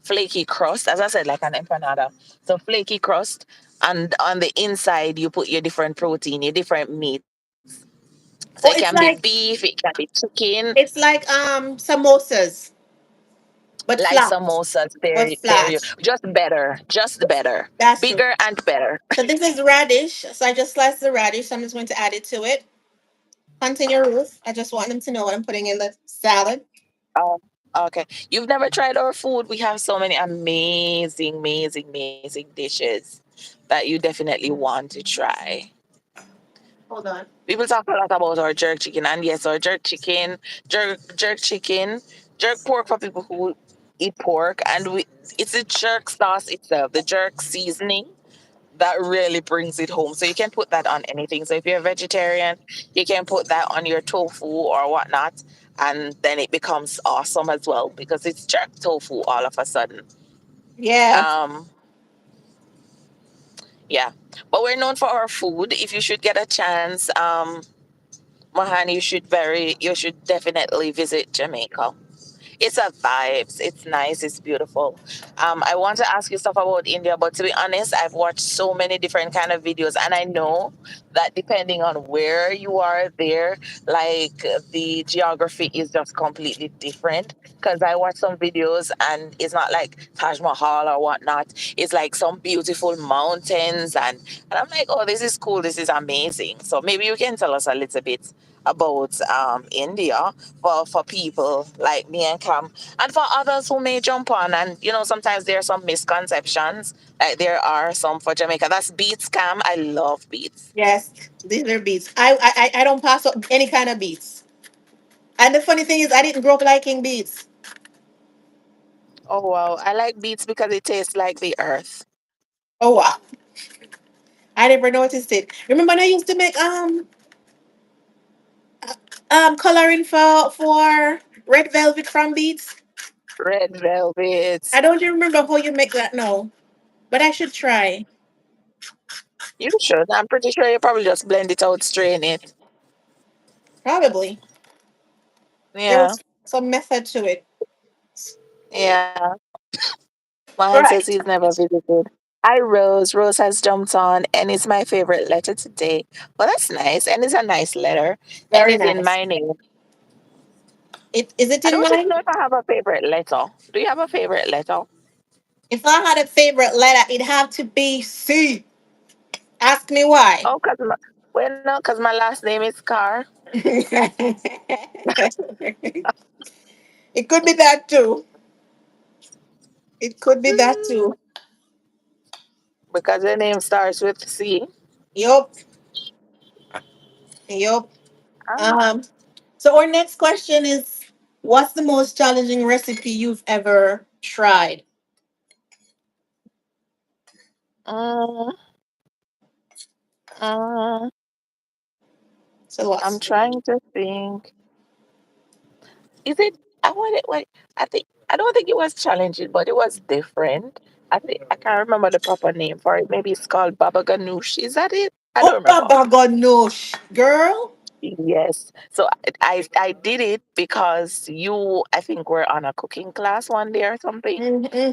flaky crust, as I said, like an empanada. So flaky crust, and on the inside you put your different protein, your different meats. So it can Oh, be beef, it can be chicken, it's like samosas, but like flat. samosas. But There you flat. just better, That's true. bigger and better. So this is radish. So I just sliced the radish. So I'm just going to add it to it. Continue, Ruth. I just want them to know what I'm putting in the salad. Okay. You've never tried our food. We have so many amazing, amazing, amazing dishes that you definitely want to try. Hold on. People talk a lot about our jerk chicken, and yes, our jerk chicken, jerk chicken, jerk pork for people who eat pork, and it's the jerk sauce itself, the jerk seasoning that really brings it home. So you can put that on anything. So if you're a vegetarian, you can put that on your tofu or whatnot, and then it becomes awesome as well because it's jerk tofu all of a sudden. Yeah. Um, yeah, but we're known for our food. If you should get a chance, Mohan, you should definitely visit Jamaica. It's a vibes. It's nice. It's beautiful. I want to ask you stuff about India, but to be honest, I've watched so many different kind of videos, and I know that depending on where you are there, like the geography is just completely different. Because I watch some videos, and it's not like Taj Mahal or whatnot. It's like some beautiful mountains, and I'm like, oh, this is cool. This is amazing. So maybe you can tell us a little bit about India for people like me and Cam, and for others who may jump on. And sometimes there are some misconceptions. Like there are some for Jamaica. That's beats, Cam. I love beats. Yes. These are beats. I don't pass up any kind of beats. And the funny thing is, I didn't grow up liking beats. Oh wow, I like beats because it tastes like the earth. Oh wow. I never noticed it. Remember when I used to make coloring for red velvet from beats? Red I velvet. don't even remember how you make that now. But I should try. You should. I'm pretty sure you probably just blend it out, strain it. Probably. There Yeah, was some method to it. yeah. Mine says Right. he's never visited. Hi, Rose. Rose has jumped on, and it's my favorite letter today. Well, that's nice, and it's a nice letter, and Very it's in nice. my name. It is it I in don't even mine? know if I have a favorite letter. Do you have a favorite letter? If I had a favorite letter, it'd have to be C. Ask me why. Oh, well, no, cause my last name is Carr. It could be that too. It could be that Mm, too. because your name starts with C. Yup. Yup. Um, Um. So our next question is, what's the most challenging recipe you've ever tried? mm, mm, So I'm what? trying to think. Is it? I want it. Wait, I think I don't think it was challenging, but it was different. I think I can't remember the proper name for it. Maybe it's called baba ganoush. Is that it? I don't Oh, remember. Baba Ganoush, girl. Yes. So I did it because you I think were on a cooking class one day or something,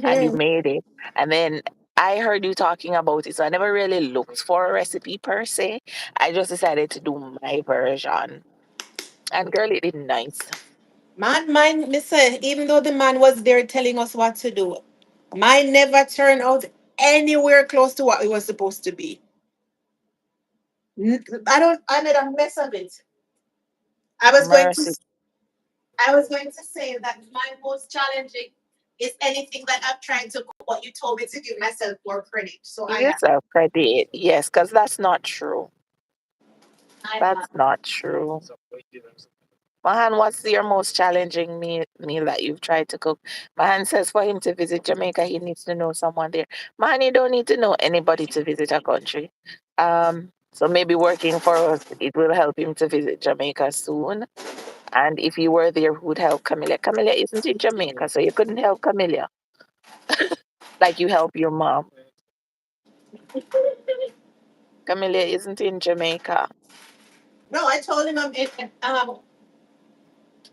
and you Mm-hmm. made it. And then I heard you talking about it, so I never really looked for a recipe per se. I just decided to do my version, and girl, it did nice. Mine, listen, even though the man was there telling us what to do, mine never turned out anywhere close to what it was supposed to be. I made a mess of it. I was going to, Mercy. I was going to say that my most challenging is anything that I'm trying to cook, but you told me to give myself more credit. So Give I am. yourself credit. Yes, because that's not true. I am. That's not true. Mahan, what's your most challenging meal that you've tried to cook? Mahan says for him to visit Jamaica, he needs to know someone there. Mahan, you don't need to know anybody to visit a country. So maybe working for us, it will help him to visit Jamaica soon. And if you were there, who would help Camilla? Camilla isn't in Jamaica, so you couldn't help Camilla like you help your mom. Camilla isn't in Jamaica. No, I told him I'm in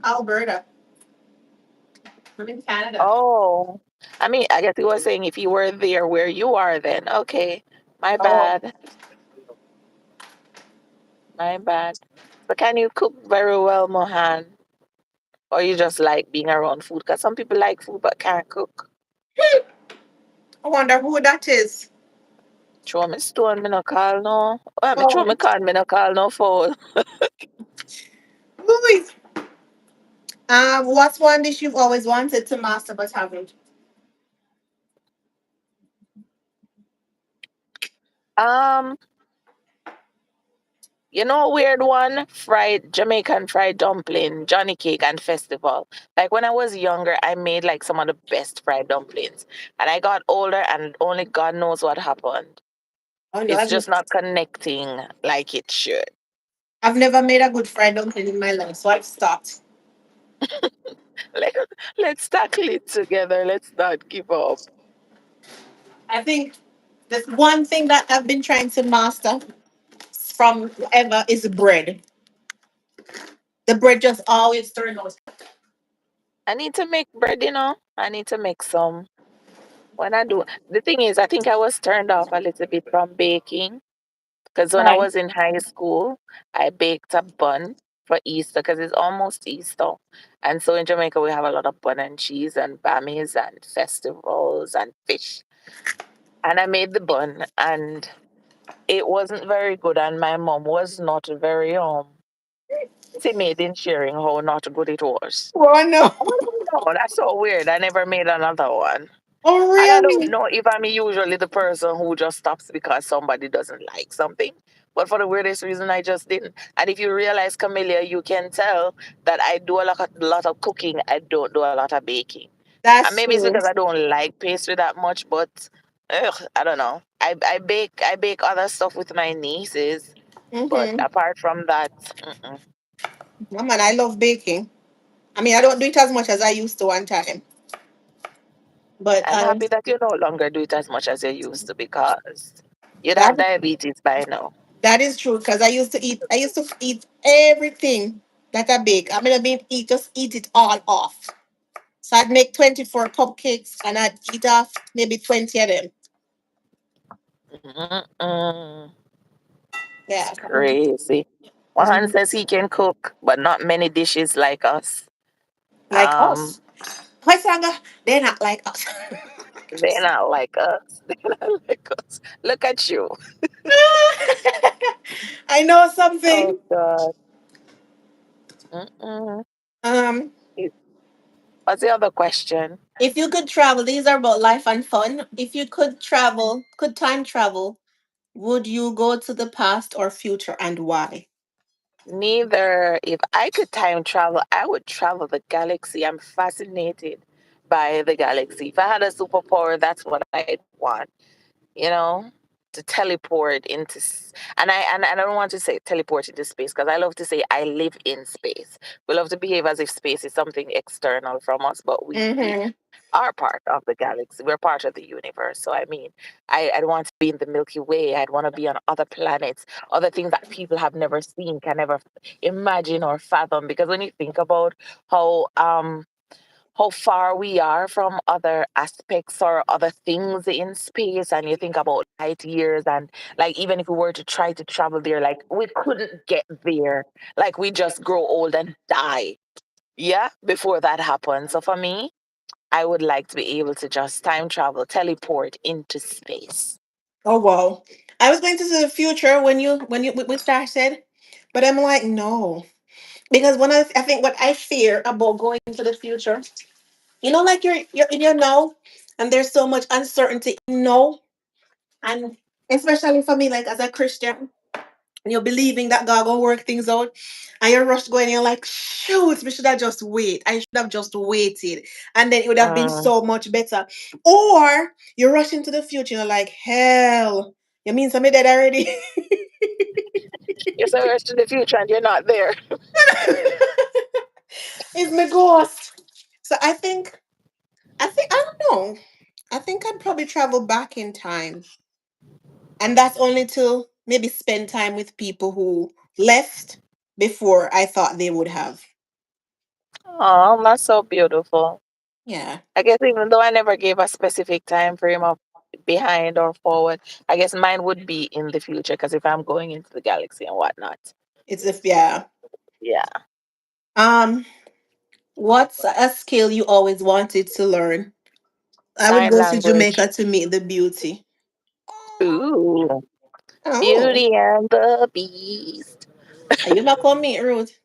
Alberta. I'm in Canada. Oh, I mean, I guess he was saying if you were there where you are, then okay, my Oh, bad, my bad. So can you cook very well, Mohan, or you just like being around food? Because some people like food but can't cook. I wonder who that is. Throw me stone, me no call no. Me throw Oh, me can, me no call no foul. who is? What's one dish you've always wanted to master but haven't? Um, You know, a weird one, fried Jamaican fried dumpling, Johnny cake, and festival. Like when I was younger, I made like some of the best fried dumplings, and I got older, and only God knows what happened. Oh no, It's just not connecting like it should. I've never made a good fried dumpling in my life, so I've stopped. Let, let's tackle it together. Let's not give up. I think there's one thing that I've been trying to master from ever is bread. The bread just always turns out. I need to make bread, I need to make some. When I do, the thing is, I think I was turned off a little bit from baking. Because when I Right. was in high school, I baked a bun for Easter because it's almost Easter. And so in Jamaica, we have a lot of bun and cheese and bammies and festivals and fish. And I made the bun and it wasn't very good. And my mom was not very timid in sharing how not good it was. Oh no. I don't know. That's so weird. I never made another one. Oh And I don't really? know if I'm usually the person who just stops because somebody doesn't like something. But for the weirdest reason, I just didn't. And if you realize, Camellia, you can tell that I do a lot of cooking. I don't do a lot of baking. And That's maybe it's true. because I don't like pastry that much. But I don't know. I bake other stuff with my nieces. But Mm-hmm. apart from that, mm-mm. No, man, I love baking. I mean, I don't do it as much as I used to one time, but I'm happy that you no longer do it as much as you used to because you'd have that diabetes by now. that is true because I used to eat everything that I bake. I mean, I mean, eat it all off. So I'd make 24 cupcakes and I'd eat off maybe 20 of them. Mm-mm. It's Yeah. crazy. Wahan Mhm. says he can cook, but not many dishes like us. Like Um, us. Why Sanga? They're not like us. they're not like us. They're not like us. Look at you. I know Oh something. God. Mm-mm. Um, What's the other question? if you could travel, these are about life and fun. If you could travel, could time travel, would you go to the past or future and why? Neither. If I could time travel, I would travel the galaxy. I'm fascinated by the galaxy. If I had a superpower, that's what I'd want. You know, to teleport into and I don't want to say teleport into space because I love to say I live in space. We love to behave as if space is something external from us, but we Mm-hmm. are part of the galaxy. We're part of the universe. So I mean, I'd want to be in the Milky Way. I'd want to be on other planets, other things that people have never seen, can never imagine or fathom. Because when you think about how how far we are from other aspects or other things in space, and you think about light years, and like even if we were to try to travel there, like we couldn't get there, like we just grow old and die, yeah, before that happens. So for me, I would like to be able to just time travel, teleport into space. Oh wow. I was going to the future when we started, but I'm like no. Because I think what I fear about going to the future, like you're in your now and there's so much uncertainty in now. And especially for me, like as a Christian, you're believing that God gonna work things out, and you're rushed going, you're like, shoot, we should have just wait. I should have just waited, and then it would have been Mm. so much better. Or you're rushing to the future, you're like, hell, you mean somebody dead already? You're so rushed to the future and you're not there. It's my ghost. So I think I don't know. I think I'd probably travel back in time, and that's only to maybe spend time with people who left before I thought they would have. Oh, that's so beautiful. Yeah. I guess even though I never gave a specific time frame of behind or forward, I guess mine would be in the future because if I'm going into the galaxy and whatnot. It's if yeah. Yeah. Um, what's a skill you always wanted to learn? I would Sign go to language. Jamaica to meet the beauty. Ooh. Oh, Beauty and the Beast. are you not gonna meet Ruth?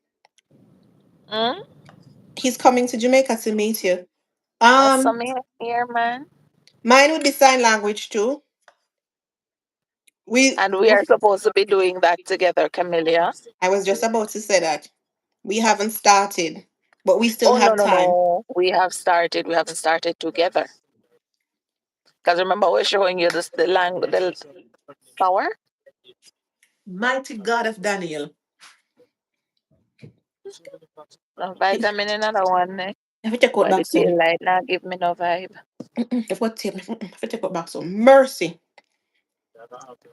Mm? he's coming to Jamaica to meet you. That's Um, some here, man. Mine would be sign language too. We, And we are supposed to be doing that together, Camellia. I was just about to say that we haven't started, but we still Oh no, have no, time. no. We have started. We haven't started together. Because remember, we're showing you this, the flower, Mighty God of Daniel. the If vitamin, another one. I take out But the back some, tail light now give me no vibe. if I take out back some mercy.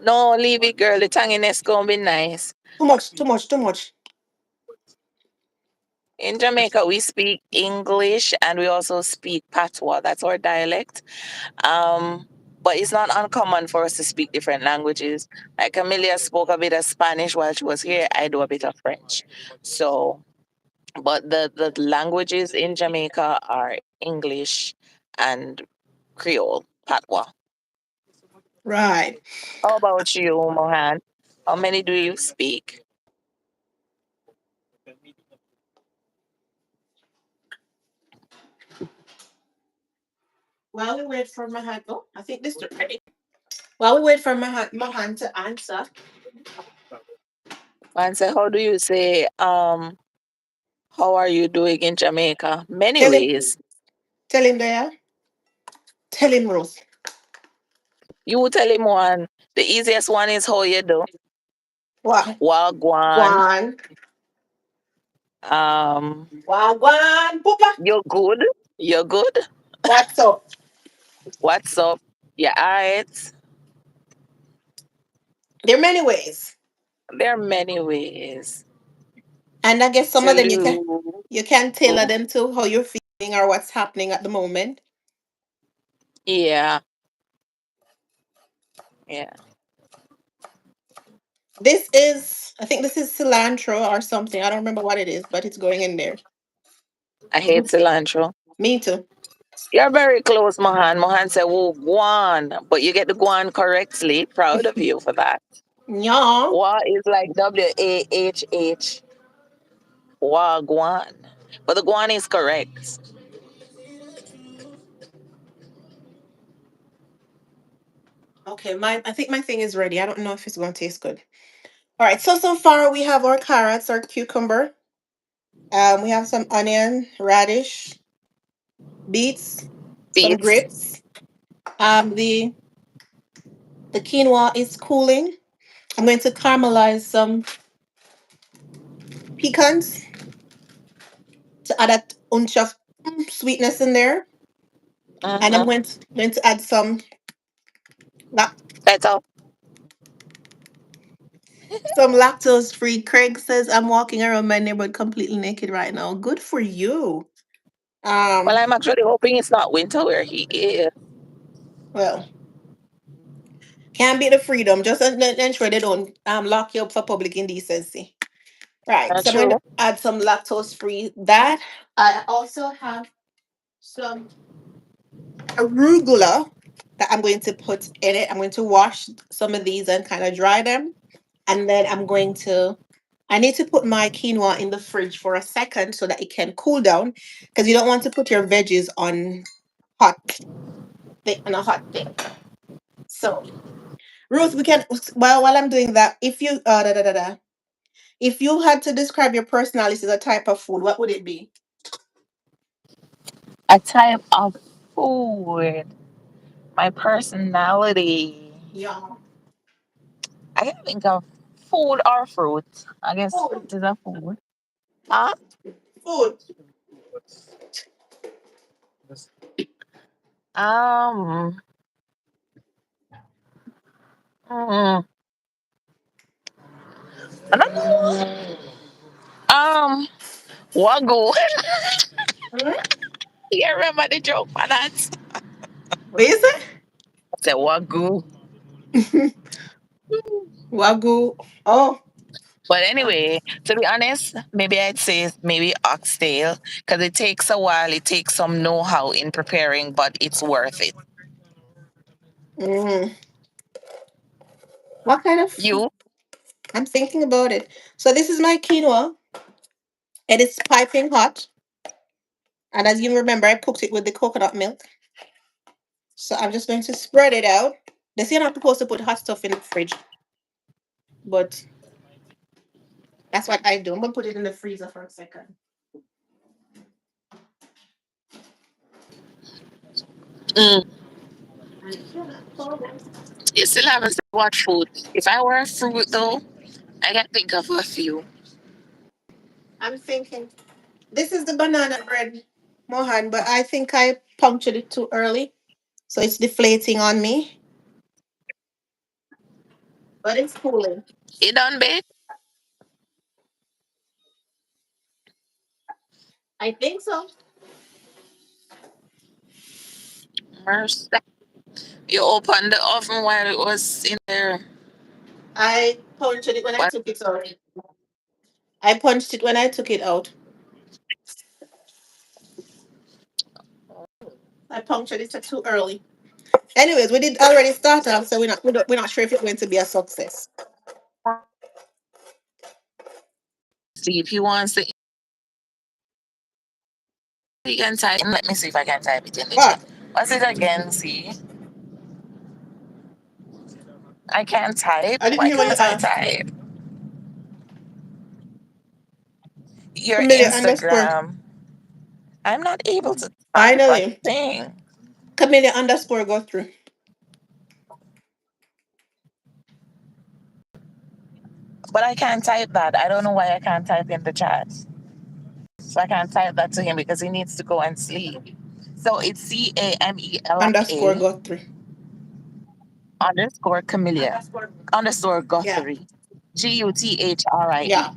No, leave it, girl. The tanginess gonna be nice. Too much, too much, too much. In Jamaica, we speak English and we also speak Patois. That's our dialect. Um, but it's not uncommon for us to speak different languages. Like Amelia spoke a bit of Spanish while she was here. I do a bit of French. So, but the languages in Jamaica are English and Creole, Patois. Right. How about you, Mohan? How many do you speak? While we wait for Mahan, oh, I think this is ready. While we wait for Mahan to answer, And say, how do you say, how are you doing in Jamaica? Many tell him, ways. tell him there, tell him Rose. You tell him one. The easiest one is how you do. What? Wagwan. One. Um, Wagwan, Poopa. you're good. You're good. What's up? What's up? Yeah, alright. There are many ways, There are many ways and I guess some to of them do. you can tailor them to how you're feeling or what's happening at the moment. Yeah, yeah. This is, I think this is cilantro or something. I don't remember what it is, but it's going in there. I hate cilantro. Me too. You're very close, Mohan. Mohan said, "Oh, guan," but you get the guan correctly. Proud of you for that. Yeah. Wa is like WAHH. Wagwan. But the guan is correct. Okay, I think my thing is ready. I don't know if it's going to taste good. All right, so far we have our carrots, our cucumber. We have some onion, radish, beets, some Beets. grapes. The quinoa is cooling. I'm going to caramelize some pecans to add a bunch of sweetness in there, and I'm Mm-hmm. going to add That's all. some lactose free. Craig says I'm walking around my neighborhood completely naked right now. Good for you. Well, Um, I'm actually hoping it's not winter where he is. well, can't beat the freedom. Just ensure they don't lock you up for public indecency. Right. Not So I'm going to true. add some lactose free. That I also have some arugula that I'm going to put in it. I'm going to wash some of these and kind of dry them. And then I need to put my quinoa in the fridge for a second so that it can cool down because you don't want to put your veggies hot on a hot thing. So, Ruth, we can, while I'm doing that, if you, if you had to describe your personality as a type of food, what would it be? A type of food. My personality. Yeah. I can think of food or fruit. I guess Food. fruit is a food. Huh? Food. Um, mm, I don't know. Wagyu. Hmm? You remember the joke for that? What is I said wagyu. it? Wagyu. Oh. But anyway, to be honest, maybe I'd say maybe oxtail because it takes a while. It takes some know-how in preparing, but it's worth it. Mm. What kind of? You? I'm thinking about it. So this is my quinoa. It is piping hot. And as you remember, I cooked it with the coconut milk. So I'm just going to spread it out. They say you're not supposed to put hot stuff in the fridge, but that's what I do. I'm gonna put it in the freezer for a second. Mm. And it's gonna cold. You still haven't said what food. If I were a fruit though, I can think of a few. I'm thinking this is the banana bread, Mohan, but I think I punctured it too early. So it's deflating on me. But it's cooling. You done bake? I think so. Mercy. You opened the oven while it was in there. I punctured it when I What? took it out. I punched it when I took it out. I punctured it too early. Anyways, we did already start off, so we're not sure if it's going to be a success. See if he wants to. You can type. Let me see if I can type it in the chat. But What's it again? See, I can't type. I didn't Why hear what you can't I asked. type? Your Camellia underscore. Instagram. I'm not able to type a Finally, thing. Camellia underscore go through. But I can't type that. I don't know why I can't type in the chat. So I can't type that to him because he needs to go and sleep. So it's Underscore CAMELIA go through. underscore Camellia underscore Yeah, Guthrie. GUTHRIE. yeah,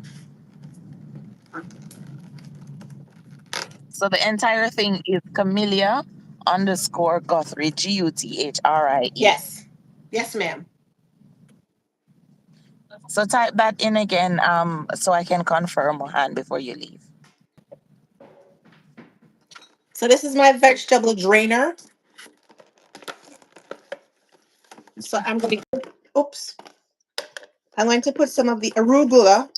So the entire thing is Camellia underscore Guthrie. GUTHRIE. yes, yes, ma'am. So type that in again, so I can confirm Mohan before you leave. So this is my vegetable drainer. So oops, I'm going to put some of the arugula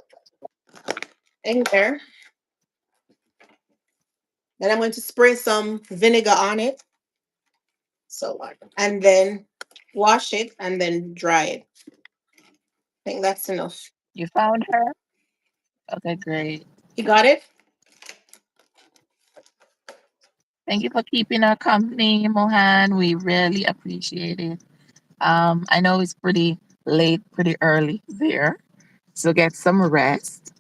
in there. Then I'm going to spray some vinegar on it. So and then wash it and then dry it. I think that's enough. You found her? Okay, great. You got it? Thank you for keeping our company, Mohan. We really appreciate it. I know it's pretty late, pretty early there. So get some rest.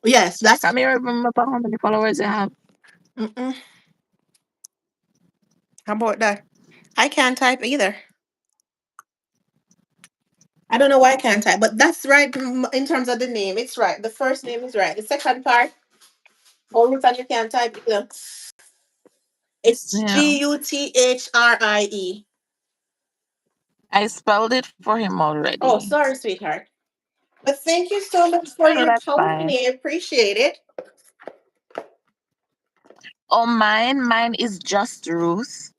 Yes, that's. Can you remember how many followers you have? Mm-mm. How about that? I can't type either. I don't know why I can't type, but that's right in terms of the name. It's right. The first name is right. The second part, all reason you can't type either. It's Yeah. Guthrie. I spelled it for him Oh, already. sorry, sweetheart. But thank you so much for No, your that's fine. company. I appreciate it. Oh, mine is Just Ruth.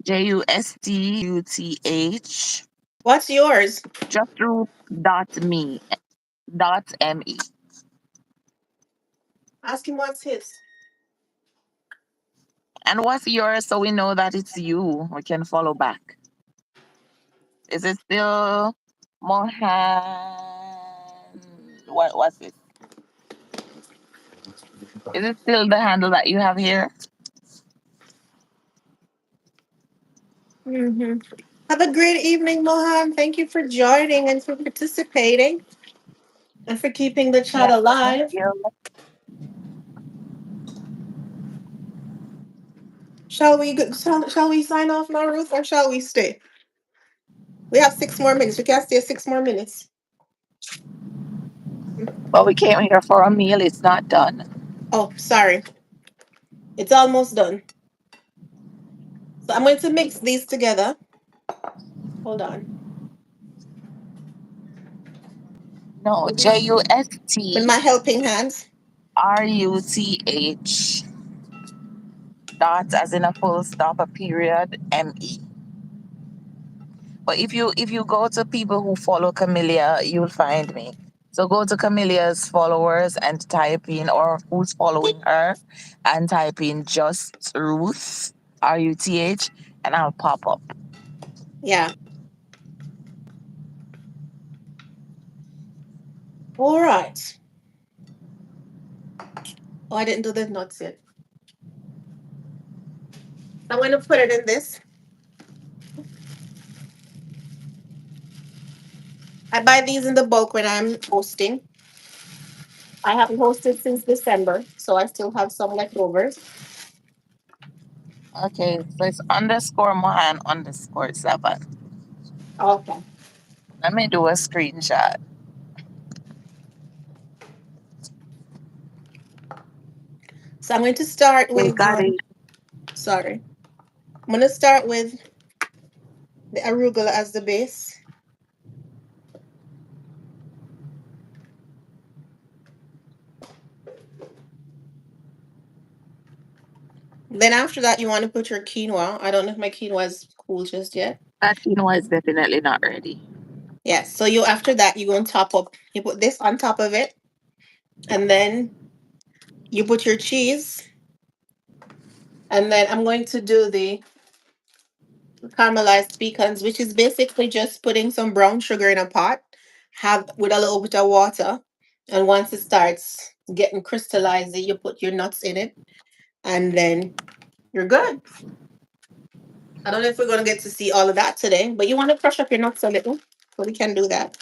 JUSTUTH. What's yours? Just Ruth .me. Ask him what's his. And what's yours so we know that it's you? We can follow back. Is it still Mohan? What's it? Is it still the handle that you have here? Hmm. Have a great evening, Mohan. Thank you for joining and for participating and for keeping the chat Yeah, thank alive. you. Shall we sign off now, Ruth, or shall we stay? We have 6 more minutes. We can stay 6 more minutes. But we came here for a meal. It's not done. Oh, sorry. It's almost done. So I'm going to mix these together. Hold on. No, J U S With T my helping hands. R U T H dot as in a full stop, a period, ME. But if you go to people who follow Camellia, you'll find me. So go to Camilla's followers and type in, or who's following her, and type in just Ruth, Ruth, and I'll pop up. Yeah. All right. Oh, I didn't do the nuts yet. I'm going to put it in this. I buy these in the bulk when I'm hosting. I haven't hosted since December, so I still have some leftovers. Okay, so it's underscore Mohan underscore 7. Okay. Let me do a screenshot. So I'm going to start Okay, with, got it. sorry. I'm going to start with the arugula as the base. Then after that, you want to put your quinoa. I don't know if my quinoa is cool just yet. That quinoa is definitely not ready. Yes. So you after that, you go on top up. You put this on top of it, and then you put your cheese, and then I'm going to do the caramelized pecans, which is basically just putting some brown sugar in a pot, have with a little bit of water, and once it starts getting crystallized, you put your nuts in it, and then you're good. I don't know if we're gonna get to see all of that today, but you want to crush up your nuts a little, so we can do that.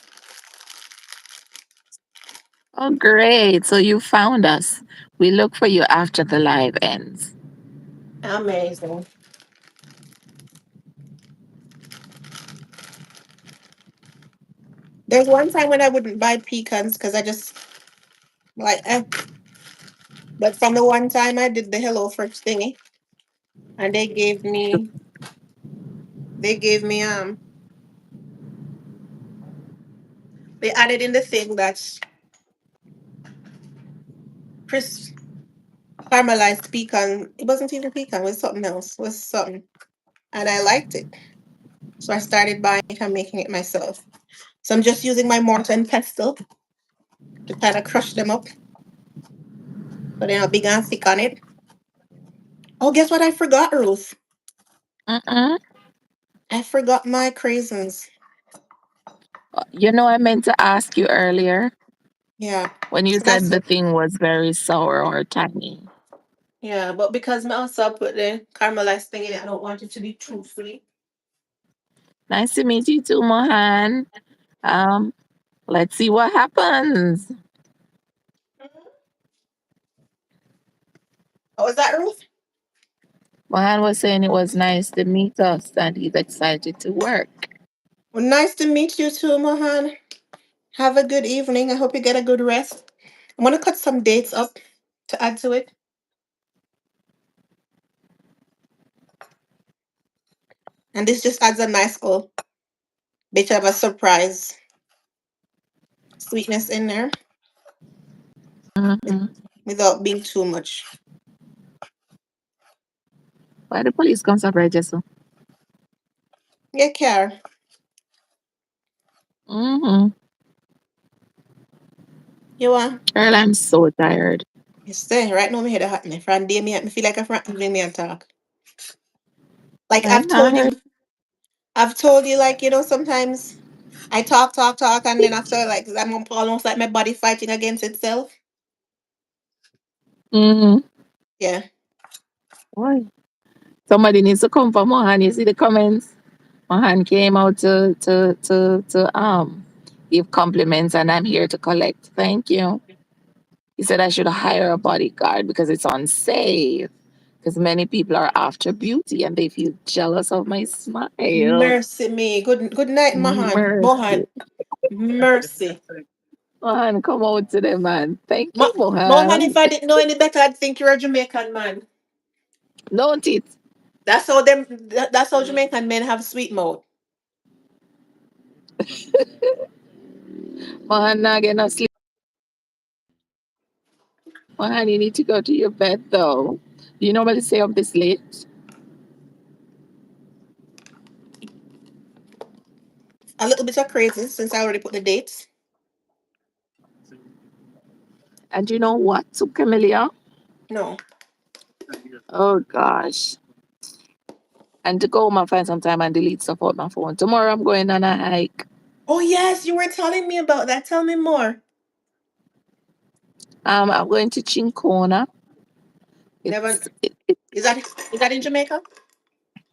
Oh, great. So you found us. We look for you after the live ends. Amazing. There's one time when I wouldn't buy pecans because I just like, but from the one time I did the Hello Fresh thingy, and they gave me they added in the thing that's crisp caramelized pecan. It wasn't even pecan, it was something else. It was something. And I liked it. So I started buying it and making it myself. So I'm just using my mortar and pestle to kind of crush them up. So they're not big and thick on it. Oh, guess what I forgot, Ruth? Mm-mm. I forgot my craisins. You know, I meant to ask you earlier Yeah. when you So said that's the thing was very sour or tangy. yeah, but because I also put the caramelized thing in it, I don't want it to be too sweet. Nice to meet you too, Mohan. Um, let's see what happens. Oh, is that Ruth? Mohan was saying it was nice to meet us and he's excited to work. Well, nice to meet you too, Mohan. Have a good evening. I hope you get a good rest. I'm gonna cut some dates up to add to it. And this just adds a nice little bit of a surprise sweetness in there with- Mm-hmm. without being too much. Why the police comes up right just so? Yeah, care. Mm-hmm. You want? Girl, I'm so tired. You stay right now. My head hot me. From day me feel like a friend when me and talk. Like I not heard. I've told you, like sometimes I talk, and then after like I'm almost like my body fighting against itself. Mm-hmm. Yeah. Why? Somebody needs to come for Mohan. You see the comments? Mohan came out to give compliments and I'm here to collect. Thank you. He said I should hire a bodyguard because it's unsafe. Because many people are after beauty and they feel jealous of my smile. Mercy me. Good night, Mahan. Mercy. Mohan. Mercy. Mohan, come out to them, man. Thank you, Mohan, if Mohan. I didn't know any better, I'd think you're a Jamaican man. Don't it? That's how Jamaican men have sweet mouth. Mohan, not get no sleep. Mohan, you need to go to your bed, though. Do you normally stay up this late? A little bit of crazy since I already put the dates. And you know what, to Camellia? No. Oh gosh. And to go home and find some time and delete stuff out my phone. Tomorrow I'm going on a hike. Oh yes, you were telling me about that. Tell me more. I'm going to Chincona. Never. It Is that in Jamaica?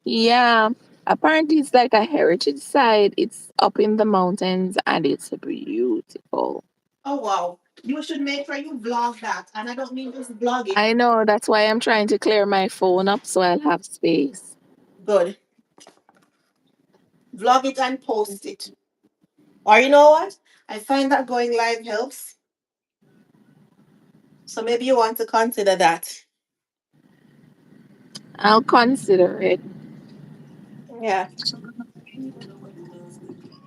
yeah. Apparently it's like a heritage site. It's up in the mountains and it's beautiful. Oh wow. You should make sure you vlog that. And I don't mean just vlog it. I know that's why I'm trying to clear my phone up so I'll have space. Good. Vlog it and post it. Or you know what? I find that going live helps. So maybe you want to consider that. I'll consider it. Yeah.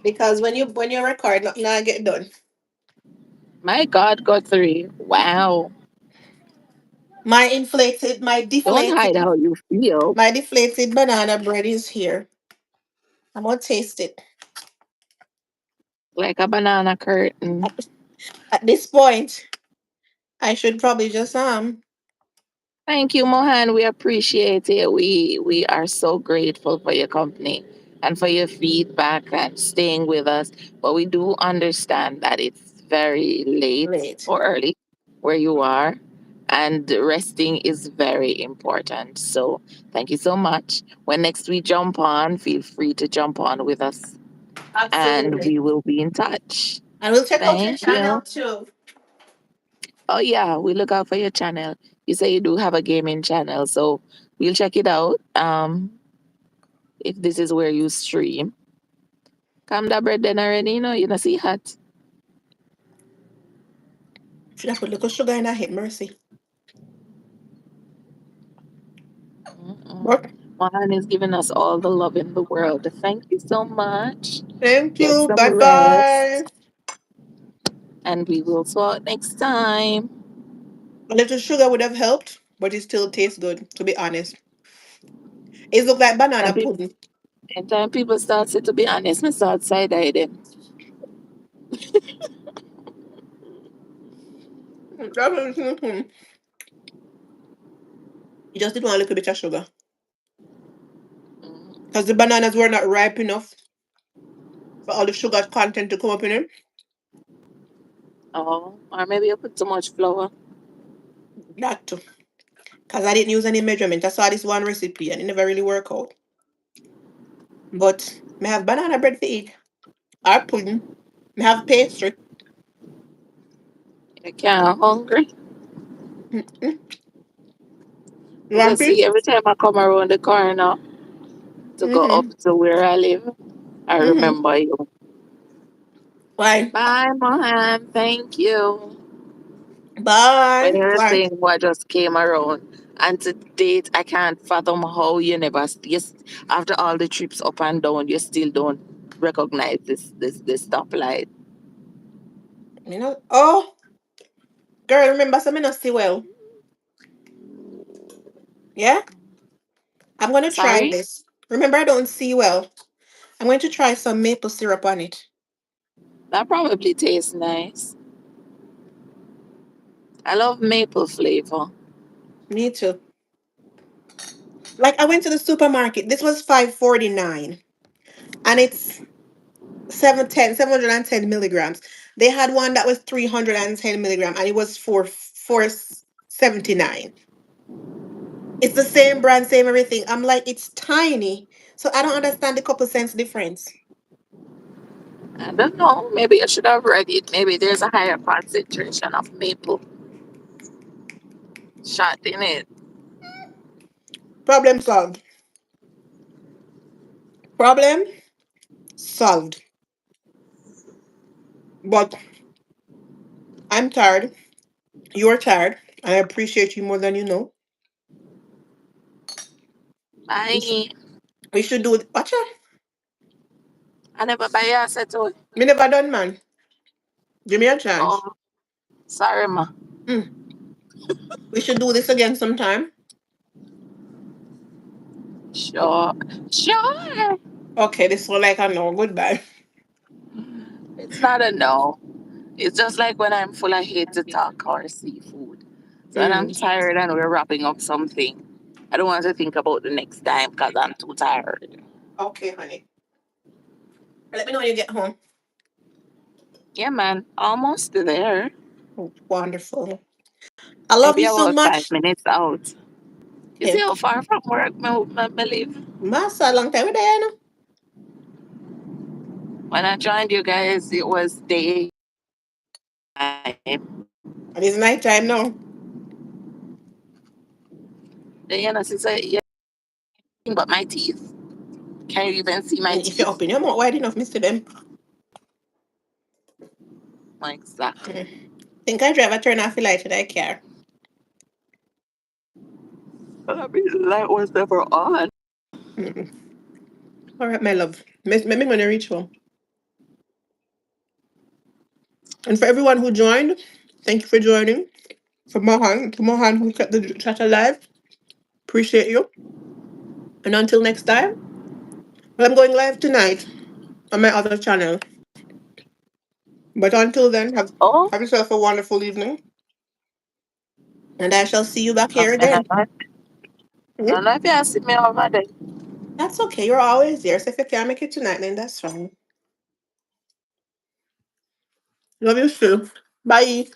Because when you record, nothing not get done. My God, Guthrie. Wow. Don't hide how you feel. My deflated banana bread is here. I'm gonna taste it. Like a banana curtain. At, at this point, I should probably just Thank you, Mohan. We appreciate it. We are so grateful for your company and for your feedback and staying with us. But we do understand that it's very late late. or early where you are, and resting is very important. So thank you so much. When next we jump on, feel free to jump on with us, and Absolutely. we will be in touch. And we'll check out your Thank channel you. too. Oh yeah, we look out for your channel. You say you do have a gaming channel, so we'll check it out. If this is where you stream, come that bread then already. You know see hot. Should I put little sugar in that hit mercy? Mm-mm. But Mohan is giving us all the love in the world. Thank you so much. thank Get you. some Bye bye. rest, and we will talk next time. A little sugar would have helped, but it still tastes good, to be honest. It looks like banana And people, pudding. and time people start to be honest, me start side eye them. You just did want a little bit of sugar. Mm. Because the bananas were not ripe enough for all the sugar content to come up in it. Oh, or maybe you put too much flour. That too. Because I didn't use any measurement. I saw this one recipe and it never really worked out. But may have banana bread to eat. Or pudding. May have pastry. You can't hungry. Mm-mm. You You can want see piece? every time I come around the corner to go up Mm-hmm. to where I live, I Mm-hmm. remember you. Why? Bye, Mohan. Thank you. When Bye. you were Why? saying what just came around, and to date, I can't fathom how you never, yes, after all the trips up and down, you still don't recognize this stoplight. You know? Oh, girl, remember something not see well. Yeah? I'm going to try Sorry? this. Remember, I don't see well. I'm going to try some maple syrup on it. That probably tastes nice. I love maple flavor. Me too. Like, I went to the supermarket. This was 5.49, and it's 710 milligrams. They had one that was 310 milligram, and it was for 4.79. It's the same brand, same everything. I'm like, it's tiny, so I don't understand the couple cents difference. I don't know. Maybe I should have read it. Maybe there's a higher concentration of maple shot in it. Problem solved. Problem solved. But I'm tired. You're tired. I appreciate you more than you know. We should, Bye. we should do it. Watch out. I never buy a set. Me never done, man. Give me a chance. Oh, sorry, ma. Mm. We should do this again sometime. Sure. Sure. Okay, this was like a no. Goodbye. It's not a no. It's just like when I'm full, I hate to talk or see food. So when I'm Mm. tired and we're wrapping up something, I don't want to think about the next time because I'm too tired. Okay, honey. Let me know when you get home. Yeah, man, almost there. Wonderful. I love Maybe you so about five much. minutes out. You see Okay. how far from work I live? Massa, long time there, you know? When I joined you guys, it was daytime. And it's night time now. Then, you know, since but my teeth. Can't even see my If you teeth. open your mouth wide enough, Mr. Them. Exactly. Mm. Think I drive a turn off the light in that car. I mean, the light was never on. Mm. All right, my love. Maybe when I reach home. And for everyone who joined, thank you for joining. For Mohan who kept the chat alive, appreciate you. And until next time, well, I'm going live tonight on my other channel. But until then, Oh, have yourself a wonderful evening. And I shall see you back here okay. again. I Hmm? don't know if you see me over there. That's okay. You're always there. So if you can't make it tonight, then that's fine. Love you too. Bye.